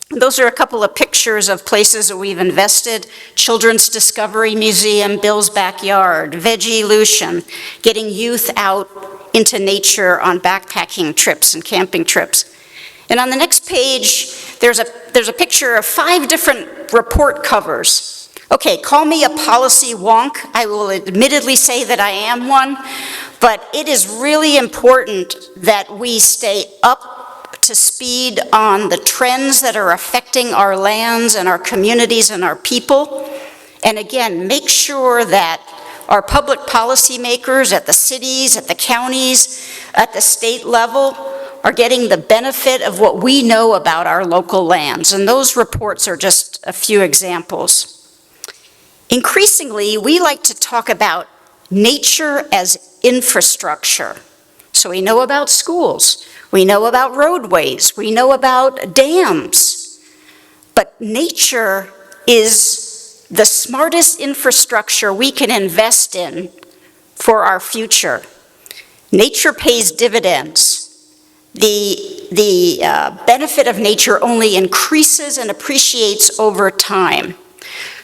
Those are a couple of pictures of places that we've invested: Children's Discovery Museum, Bill's Backyard, Vegilution, getting youth out into nature on backpacking trips and camping trips. And on the next page, there's a picture of 5 different report covers. Okay, call me a policy wonk. I will admittedly say that I am one, but it is really important that we stay up to speed on the trends that are affecting our lands and our communities and our people. And again, make sure that our public policymakers at the cities, at the counties, at the state level are getting the benefit of what we know about our local lands. And those reports are just a few examples. Increasingly, we like to talk about nature as infrastructure. So we know about schools, we know about roadways, we know about dams, but nature is the smartest infrastructure we can invest in for our future. Nature pays dividends. The benefit of nature only increases and appreciates over time.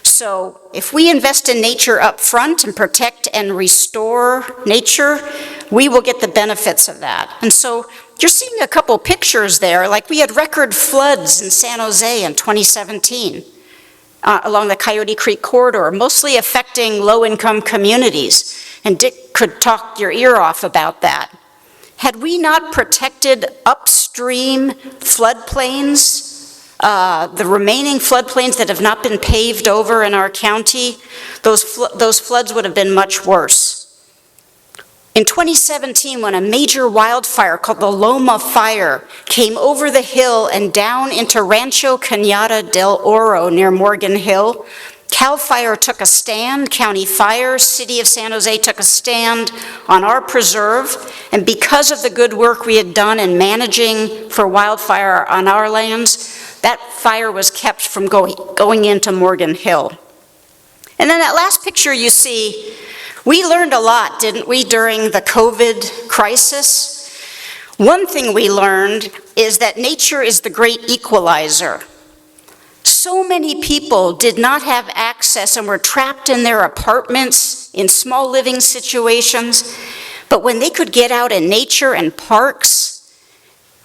So if we invest in nature up front and protect and restore nature, we will get the benefits of that. And so you're seeing a couple pictures there, like we had record floods in San Jose in 2017 along the Coyote Creek corridor, mostly affecting low-income communities. And Dick could talk your ear off about that. Had we not protected upstream floodplains, the remaining floodplains that have not been paved over in our county, those floods would have been much worse. In 2017, when a major wildfire called the Loma Fire came over the hill and down into Rancho Cañada del Oro near Morgan Hill, CAL FIRE took a stand, County Fire, City of San Jose took a stand on our preserve, and because of the good work we had done in managing for wildfire on our lands, that fire was kept from going into Morgan Hill. And then that last picture you see, we learned a lot, didn't we, during the COVID crisis? One thing we learned is that nature is the great equalizer. So many people did not have access and were trapped in their apartments in small living situations, but when they could get out in nature and parks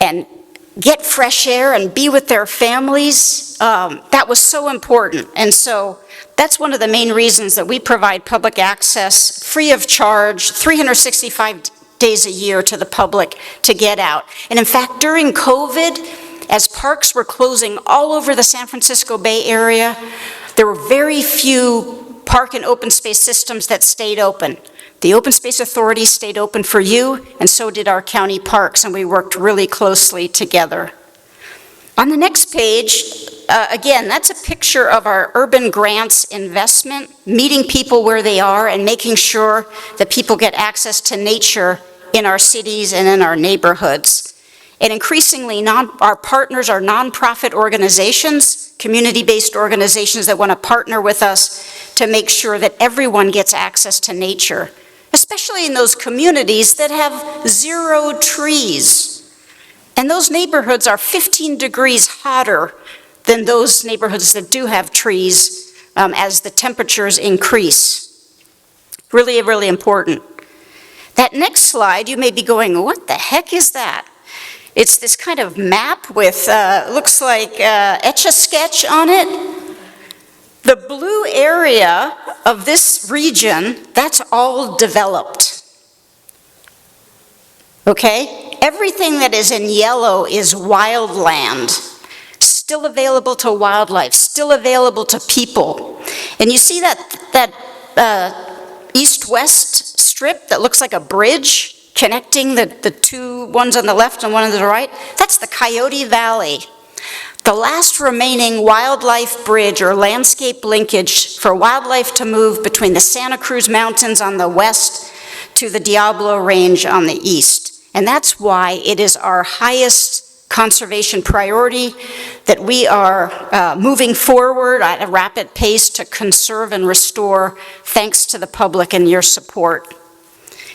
and get fresh air and be with their families, that was so important. And so that's one of the main reasons that we provide public access free of charge, 365 days a year to the public to get out. And in fact, during COVID, as parks were closing all over the San Francisco Bay Area, there were very few park and open space systems that stayed open. The Open Space Authority stayed open for you, and so did our county parks, and we worked really closely together. On the next page, again, that's a picture of our urban grants investment, meeting people where they are and making sure that people get access to nature in our cities and in our neighborhoods. And increasingly, our partners are nonprofit organizations, community-based organizations that want to partner with us to make sure that everyone gets access to nature, especially in those communities that have 0 trees. And those neighborhoods are 15 degrees hotter than those neighborhoods that do have trees as the temperatures increase. Really, really important. That next slide, you may be going, what the heck is that? It's this kind of map with, looks like Etch-a-Sketch on it. The blue area of this region, that's all developed. Okay? Everything that is in yellow is wildland, still available to wildlife, still available to people. And you see that east-west strip that looks like a bridge connecting the two ones on the left and one on the right? That's the Coyote Valley. The last remaining wildlife bridge or landscape linkage for wildlife to move between the Santa Cruz Mountains on the west to the Diablo Range on the east. And that's why it is our highest conservation priority that we are moving forward at a rapid pace to conserve and restore, thanks to the public and your support.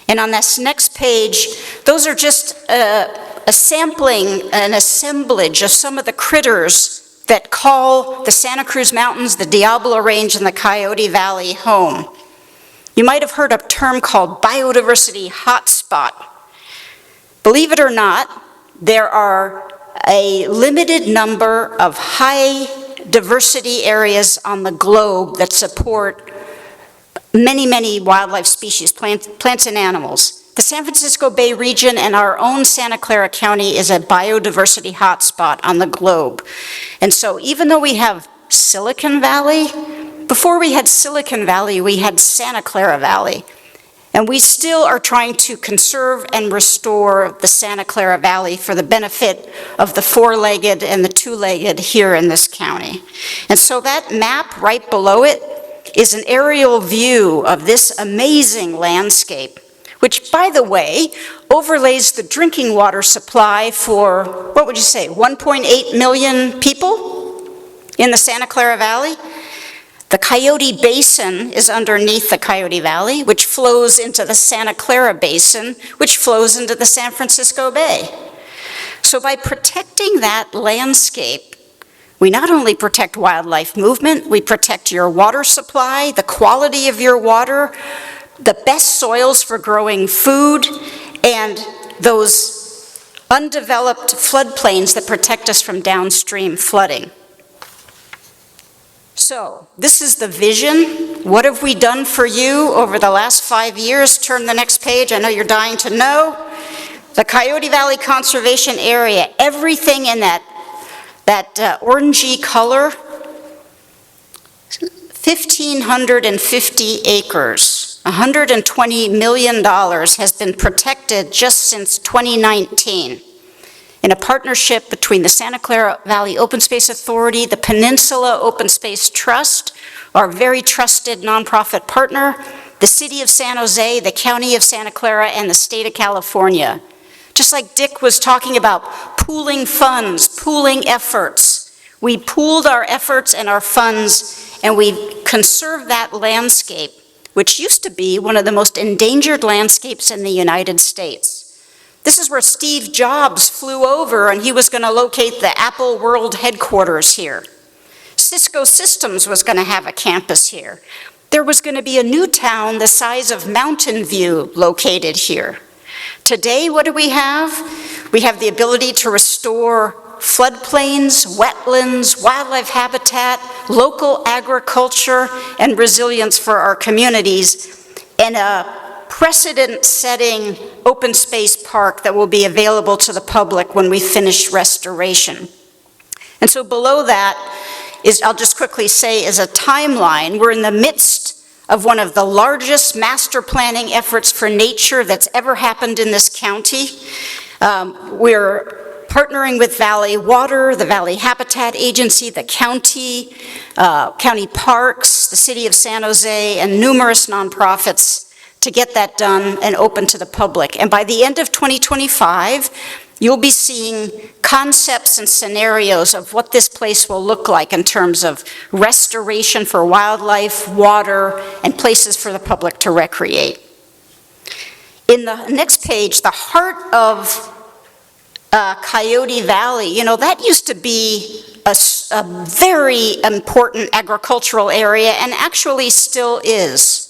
And on this next page, those are just a sampling, an assemblage of some of the critters that call the Santa Cruz Mountains, the Diablo Range, and the Coyote Valley home. You might have heard a term called biodiversity hotspot. Believe it or not, there are a limited number of high diversity areas on the globe that support many, many wildlife species, plants and animals. The San Francisco Bay region and our own Santa Clara County is a biodiversity hotspot on the globe. And so even though we have Silicon Valley, before we had Silicon Valley, we had Santa Clara Valley. And we still are trying to conserve and restore the Santa Clara Valley for the benefit of the four-legged and the two-legged here in this county. And so that map right below it is an aerial view of this amazing landscape, which, by the way, overlays the drinking water supply for, what would you say, 1.8 million people in the Santa Clara Valley. The Coyote Basin is underneath the Coyote Valley, which flows into the Santa Clara Basin, which flows into the San Francisco Bay. So by protecting that landscape, we not only protect wildlife movement, we protect your water supply, the quality of your water, the best soils for growing food, and those undeveloped floodplains that protect us from downstream flooding. So, this is the vision. What have we done for you over the last 5 years? Turn the next page, I know you're dying to know. The Coyote Valley Conservation Area, everything in that orangey color, 1,550 acres, $120 million has been protected just since 2019 in a partnership between the Santa Clara Valley Open Space Authority, the Peninsula Open Space Trust, our very trusted nonprofit partner, the City of San Jose, the County of Santa Clara, and the State of California. Just like Dick was talking about pooling funds, pooling efforts. We pooled our efforts and our funds, and we conserved that landscape, which used to be one of the most endangered landscapes in the United States. This is where Steve Jobs flew over, and he was going to locate the Apple World headquarters here. Cisco Systems was going to have a campus here. There was going to be a new town the size of Mountain View located here. Today, what do we have? We have the ability to restore floodplains, wetlands, wildlife habitat, local agriculture, and resilience for our communities, and a precedent-setting open space park that will be available to the public when we finish restoration. And so below that is, I'll just quickly say, is a timeline. We're in the midst of one of the largest master planning efforts for nature that's ever happened in this county. We're partnering with Valley Water, the Valley Habitat Agency, the county, county parks, the City of San Jose, and numerous nonprofits to get that done and open to the public. And by the end of 2025, you'll be seeing concepts and scenarios of what this place will look like in terms of restoration for wildlife, water, and places for the public to recreate. In the next page, the heart of Coyote Valley, you know, that used to be a very important agricultural area and actually still is.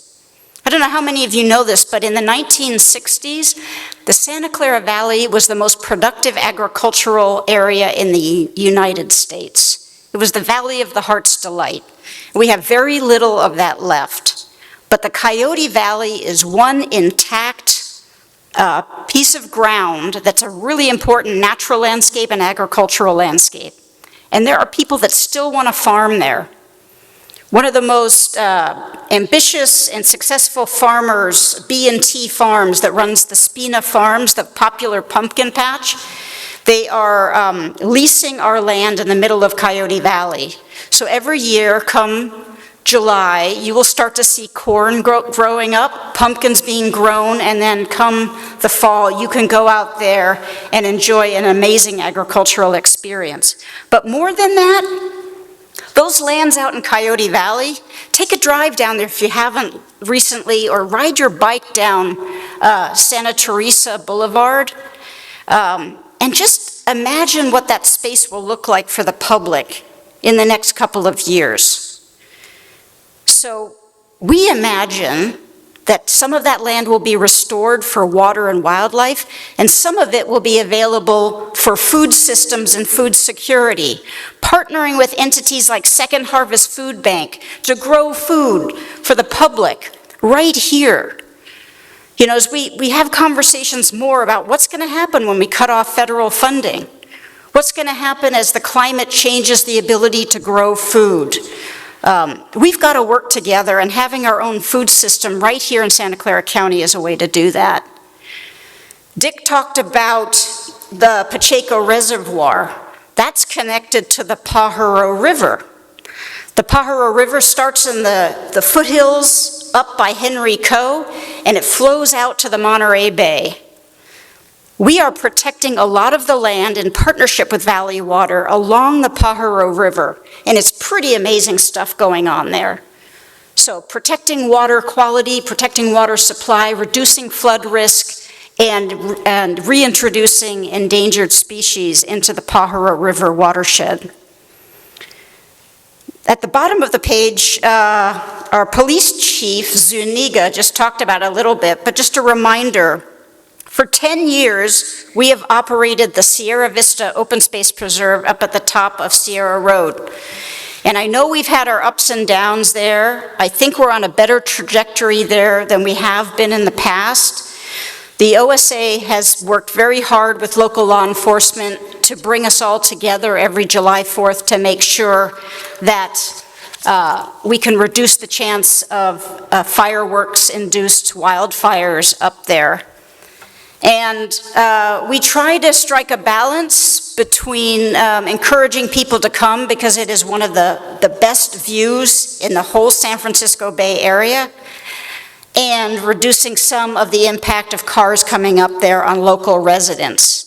I don't know how many of you know this, but in the 1960s, the Santa Clara Valley was the most productive agricultural area in the United States. It was the Valley of the Heart's Delight. We have very little of that left. But the Coyote Valley is one intact piece of ground that's a really important natural landscape and agricultural landscape. And there are people that still want to farm there. One of the most ambitious and successful farmers, B&T Farms, that runs the Spina Farms, the popular pumpkin patch, they are leasing our land in the middle of Coyote Valley. So every year, come July, you will start to see corn growing up, pumpkins being grown, and then come the fall, you can go out there and enjoy an amazing agricultural experience. But more than that, those lands out in Coyote Valley, take a drive down there if you haven't recently, or ride your bike down Santa Teresa Boulevard, and just imagine what that space will look like for the public in the next couple of years. So we imagine that some of that land will be restored for water and wildlife, and some of it will be available for food systems and food security, partnering with entities like Second Harvest Food Bank to grow food for the public right here. You know, as we have conversations more about what's going to happen when we cut off federal funding, what's going to happen as the climate changes the ability to grow food. We've got to work together, and having our own food system right here in Santa Clara County is a way to do that. Dick talked about the Pacheco Reservoir. That's connected to the Pajaro River. The Pajaro River starts in the foothills up by Henry Coe, and it flows out to the Monterey Bay. We are protecting a lot of the land in partnership with Valley Water along the Pajaro River, and it's pretty amazing stuff going on there. So protecting water quality, protecting water supply, reducing flood risk, and reintroducing endangered species into the Pajaro River watershed. At the bottom of the page, our police chief, Zuniga, just talked about it a little bit, but just a reminder, for 10 years, we have operated the Sierra Vista Open Space Preserve up at the top of Sierra Road. And I know we've had our ups and downs there. I think we're on a better trajectory there than we have been in the past. The OSA has worked very hard with local law enforcement to bring us all together every July 4th to make sure that we can reduce the chance of fireworks-induced wildfires up there. And we try to strike a balance between encouraging people to come because it is one of the best views in the whole San Francisco Bay Area, and reducing some of the impact of cars coming up there on local residents.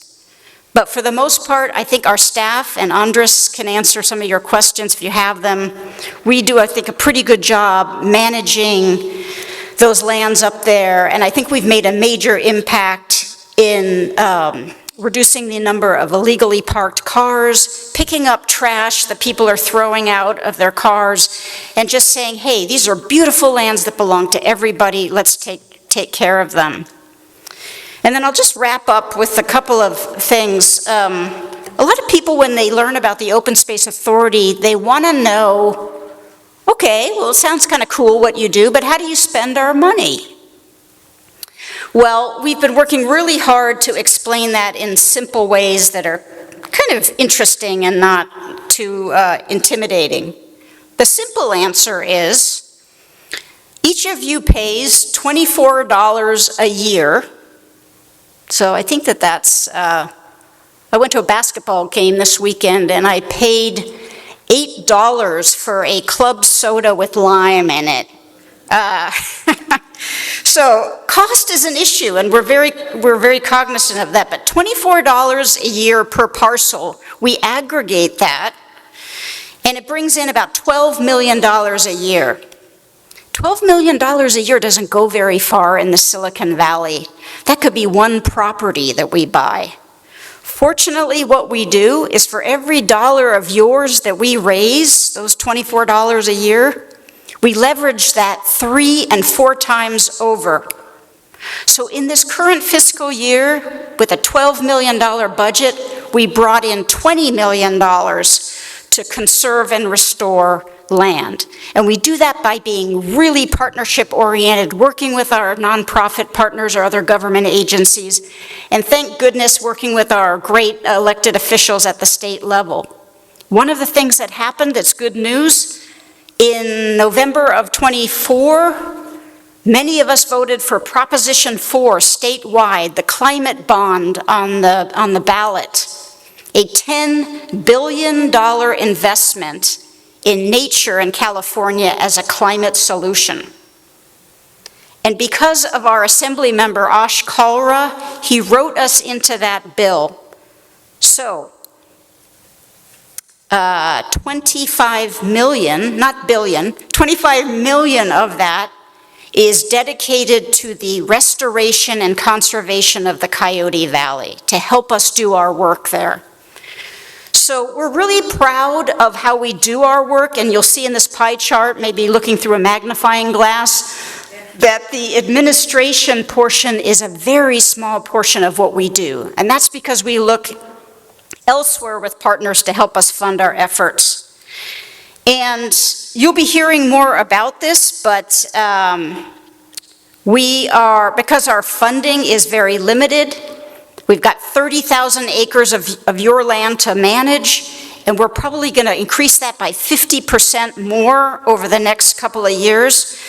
But for the most part, I think our staff, and Andres can answer some of your questions if you have them, we do, I think, a pretty good job managing those lands up there, and I think we've made a major impact in reducing the number of illegally parked cars, picking up trash that people are throwing out of their cars, and just saying, hey, these are beautiful lands that belong to everybody, let's take care of them. And then I'll just wrap up with a couple of things. A lot of people, when they learn about the Open Space Authority, they want to know, okay, well, it sounds kind of cool what you do, but how do you spend our money? Well, we've been working really hard to explain that in simple ways that are kind of interesting and not too intimidating. The simple answer is, each of you pays $24 a year. So I think that's, I went to a basketball game this weekend and I paid $8 for a club soda with lime in it. So cost is an issue, and we're very cognizant of that, but $24 a year per parcel, we aggregate that, and it brings in about $12 million a year. $12 million a year doesn't go very far in the Silicon Valley. That could be one property that we buy. Fortunately, what we do is for every dollar of yours that we raise, those $24 a year, we leverage that 3 and 4 times over. So in this current fiscal year, with a $12 million budget, we brought in $20 million to conserve and restore land. And we do that by being really partnership-oriented, working with our nonprofit partners or other government agencies, and thank goodness working with our great elected officials at the state level. One of the things that happened that's good news, in November of '24, many of us voted for Proposition 4 statewide, the climate bond on the ballot, a $10 billion investment in nature in California as a climate solution. And because of our Assembly member, Ash Kalra, he wrote us into that bill. So, 25 million, not billion, 25 million of that is dedicated to the restoration and conservation of the Coyote Valley to help us do our work there. So we're really proud of how we do our work, and you'll see in this pie chart, maybe looking through a magnifying glass, that the administration portion is a very small portion of what we do. And that's because we look elsewhere with partners to help us fund our efforts. And you'll be hearing more about this, but because our funding is very limited, we've got 30,000 acres of your land to manage, and we're probably going to increase that by 50% more over the next couple of years.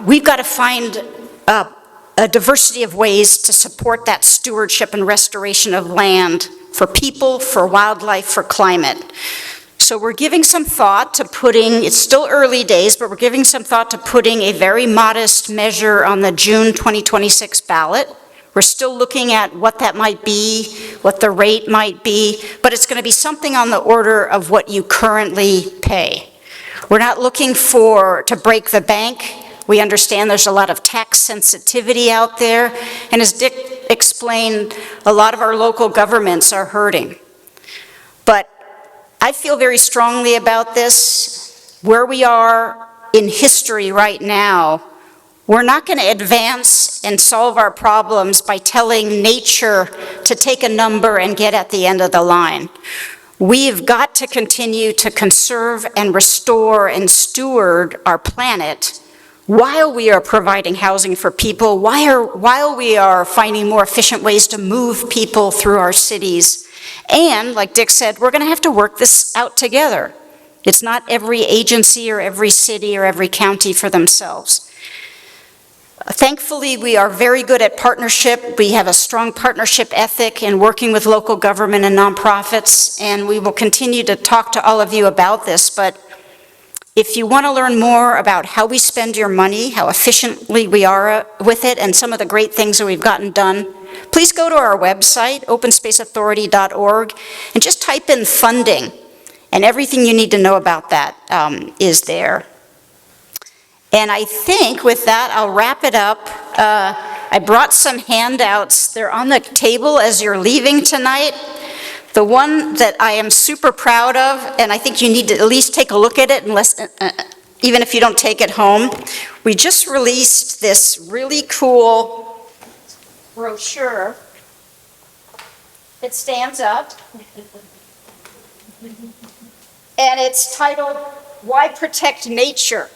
We've got to find a diversity of ways to support that stewardship and restoration of land for people, for wildlife, for climate. So we're giving some thought to putting, it's still early days, but we're giving some thought to putting a very modest measure on the June 2026 ballot. We're still looking at what that might be, what the rate might be, but it's going to be something on the order of what you currently pay. We're not looking to break the bank. We understand there's a lot of tax sensitivity out there, and as Dick explained, a lot of our local governments are hurting. But I feel very strongly about this. Where we are in history right now, we're not going to advance and solve our problems by telling nature to take a number and get at the end of the line. We've got to continue to conserve and restore and steward our planet while we are providing housing for people, while we are finding more efficient ways to move people through our cities. And, like Dick said, we're going to have to work this out together. It's not every agency or every city or every county for themselves. Thankfully, we are very good at partnership. We have a strong partnership ethic in working with local government and nonprofits, and we will continue to talk to all of you about this. But if you want to learn more about how we spend your money, how efficiently we are with it, and some of the great things that we've gotten done, please go to our website, openspaceauthority.org, and just type in funding, and everything you need to know about that is there. And I think with that, I'll wrap it up. I brought some handouts. They're on the table as you're leaving tonight. The one that I am super proud of, and I think you need to at least take a look at it, even if you don't take it home. We just released this really cool brochure. It stands up. And it's titled, "Why Protect Nature?"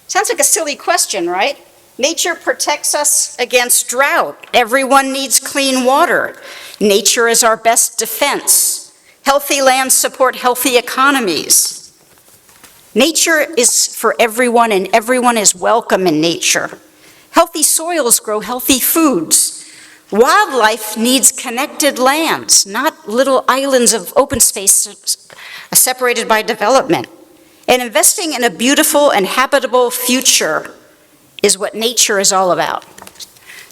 Sounds like a silly question, right? Nature protects us against drought. Everyone needs clean water. Nature is our best defense. Healthy lands support healthy economies. Nature is for everyone, and everyone is welcome in nature. Healthy soils grow healthy foods. Wildlife needs connected lands, not little islands of open space separated by development. And investing in a beautiful and habitable future is what nature is all about.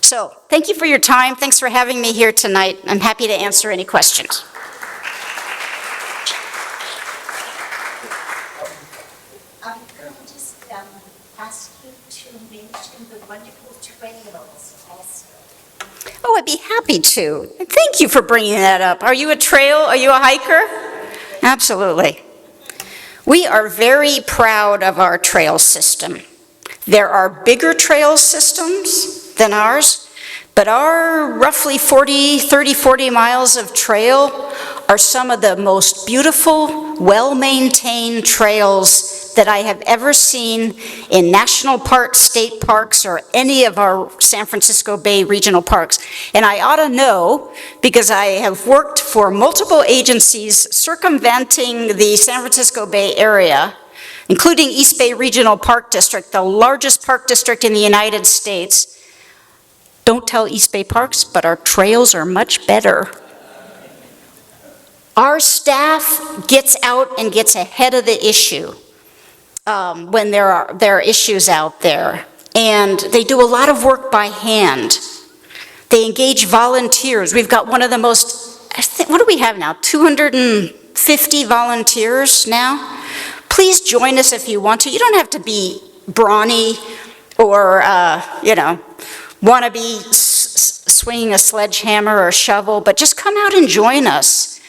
So, thank you for your time. Thanks for having me here tonight. I'm happy to answer any questions. I'm going to just ask you to mention the wonderful trails also. Oh, I'd be happy to. Thank you for bringing that up. Are you a hiker? Absolutely. We are very proud of our trail system. There are bigger trail systems than ours, but our roughly 40 miles of trail are some of the most beautiful, well-maintained trails that I have ever seen in national parks, state parks, or any of our San Francisco Bay regional parks. And I ought to know, because I have worked for multiple agencies circumventing the San Francisco Bay area, including East Bay Regional Park District, the largest park district in the United States. Don't tell East Bay Parks, but our trails are much better. Our staff gets out and gets ahead of the issue when there are issues out there. And they do a lot of work by hand. They engage volunteers. We've got one of the most, what do we have now? 250 volunteers now. Please join us if you want to. You don't have to be brawny or, want to be swinging a sledgehammer or a shovel, but just come out and join us.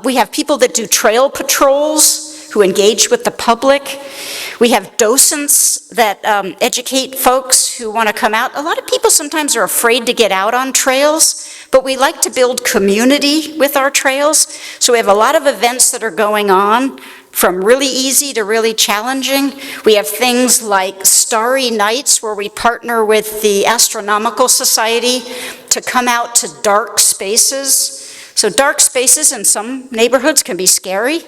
We have people that do trail patrols who engage with the public. We have docents that educate folks who want to come out. A lot of people sometimes are afraid to get out on trails, but we like to build community with our trails. So we have a lot of events that are going on, from really easy to really challenging. We have things like Starry Nights, where we partner with the Astronomical Society to come out to dark spaces. So dark spaces in some neighborhoods can be scary,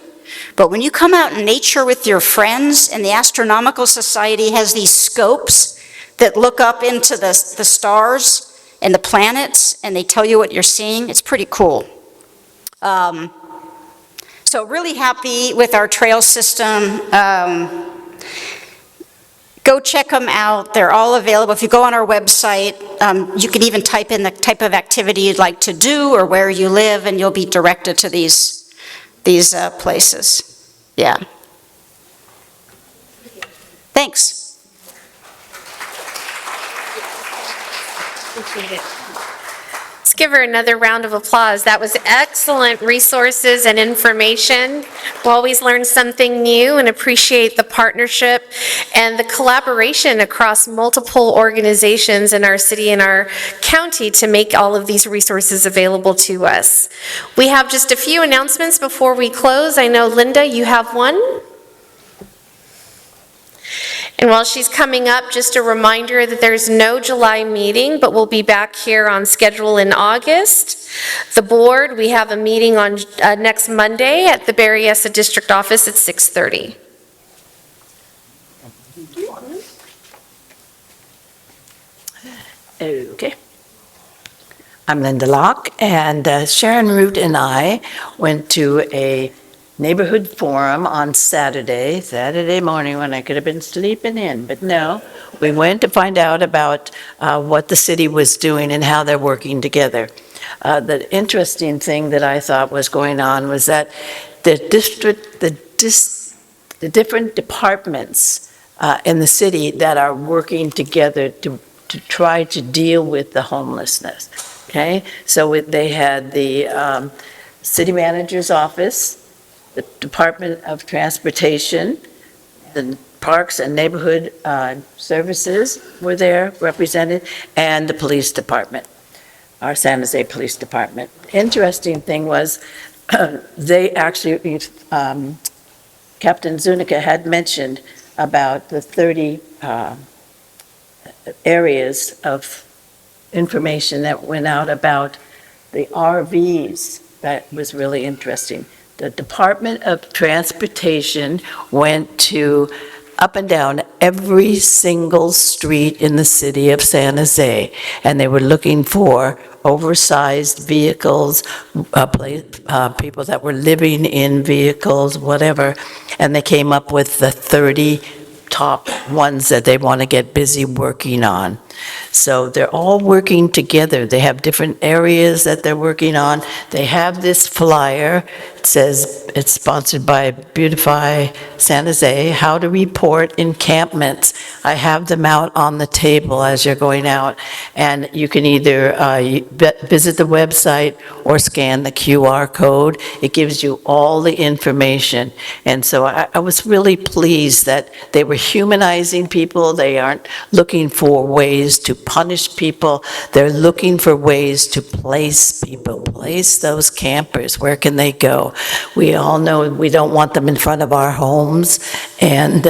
but when you come out in nature with your friends, and the Astronomical Society has these scopes that look up into the stars and the planets, and they tell you what you're seeing, it's pretty cool. So really happy with our trail system. Go check them out. They're all available. If you go on our website, you can even type in the type of activity you'd like to do or where you live, and you'll be directed to these places. Yeah. Thanks. Appreciate it. Let's give her another round of applause. That was excellent resources and information. We always learn something new and appreciate the partnership and the collaboration across multiple organizations in our city and our county to make all of these resources available to us. We have just a few announcements before we close. I know, Linda, you have one. And while she's coming up, just a reminder that there's no July meeting, but we'll be back here on schedule in August. The board, we have a meeting on next Monday at the Berryessa District Office at 6:30. Okay. I'm Linda Locke, and Sharon Root and I went to a neighborhood forum on Saturday morning when I could have been sleeping in, but no. We went to find out about what the city was doing and how they're working together. The interesting thing that I thought was going on was that the different departments in the city that are working together to try to deal with the homelessness, okay? So they had the city manager's office, the Department of Transportation, the Parks and Neighborhood Services were there represented, and the police department, our San Jose Police Department. Interesting thing was, they actually, Captain Zuniga had mentioned about the 30 areas of information that went out about the RVs. That was really interesting. The Department of Transportation went to up and down every single street in the city of San Jose, and they were looking for oversized vehicles, people that were living in vehicles, whatever, and they came up with the 30 top ones that they want to get busy working on. So they're all working together. They have different areas that they're working on. They have this flyer. It says it's sponsored by Beautify San Jose, how to report encampments. I have them out on the table as you're going out, and you can either visit the website or scan the QR code. It gives you all the information. And so I was really pleased that they were humanizing people. They aren't looking for ways to punish people. They're looking for ways to place people, place those campers. Where can they go? We all know we don't want them in front of our homes. And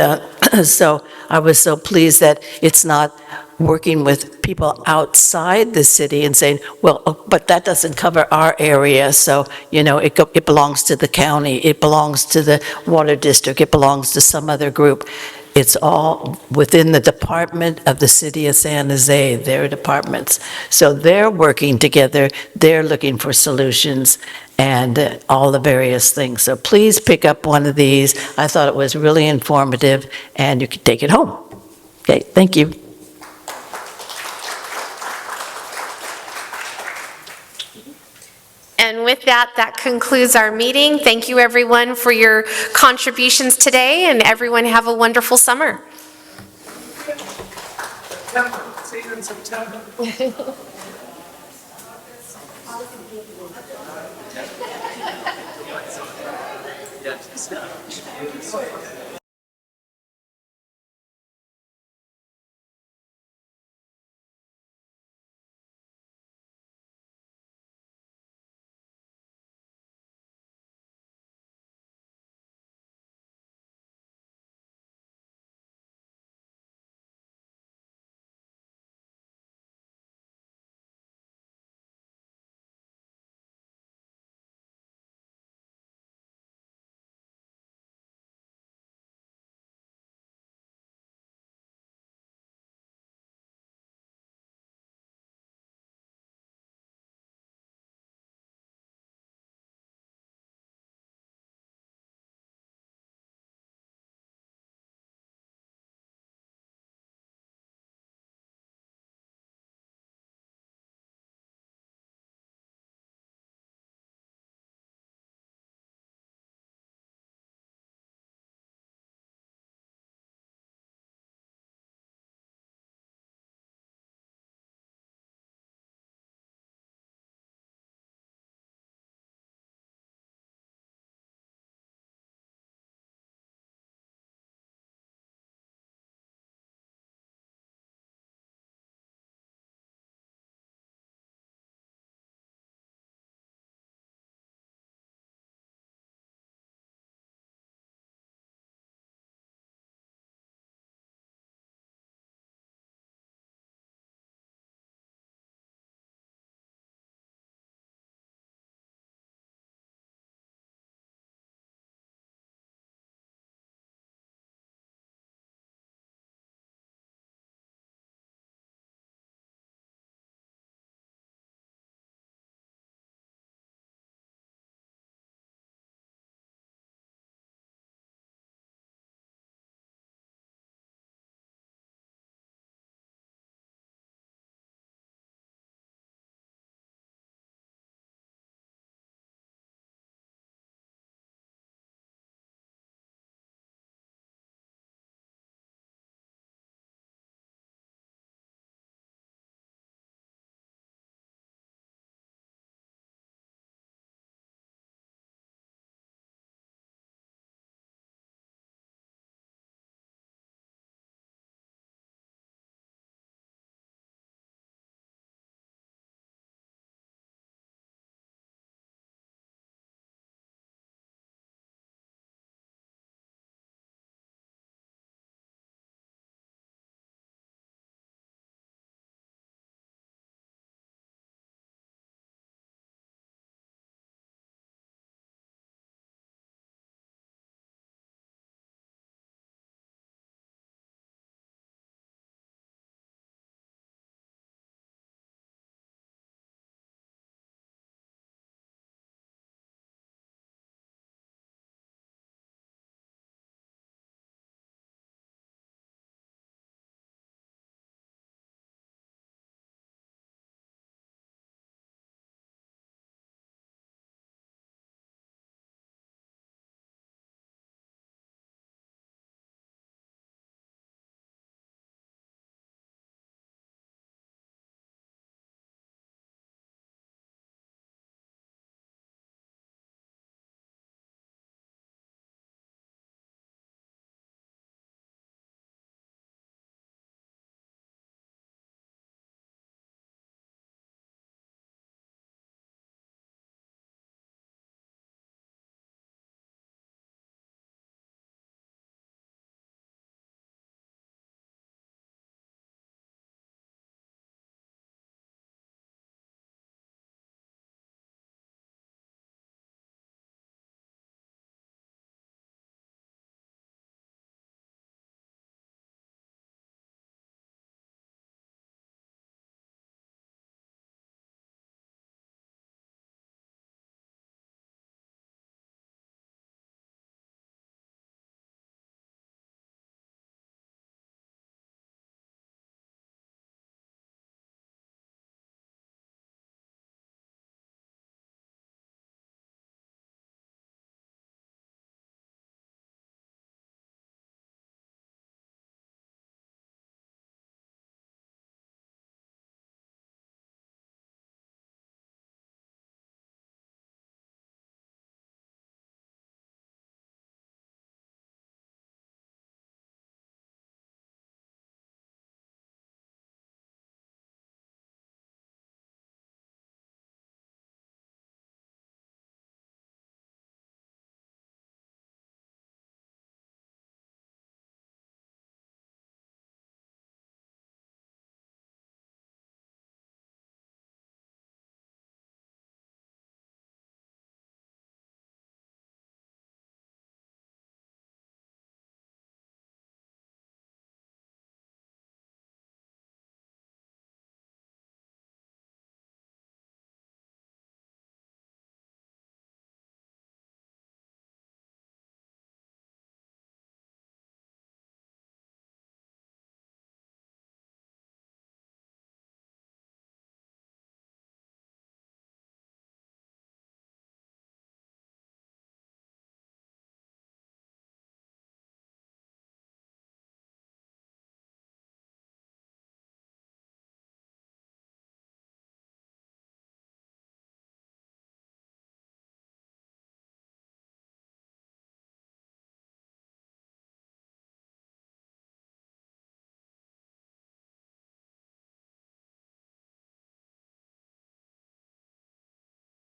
so I was so pleased that it's not working with people outside the city and saying, well, but that doesn't cover our area, so, it belongs to the county, it belongs to the water district, it belongs to some other group. It's all within the department of the city of San Jose, their departments. So they're working together, they're looking for solutions and all the various things. So please pick up one of these. I thought it was really informative, and you can take it home. Okay, thank you. And with that, that concludes our meeting. Thank you, everyone, for your contributions today, and everyone have a wonderful summer. See you in September. Yes.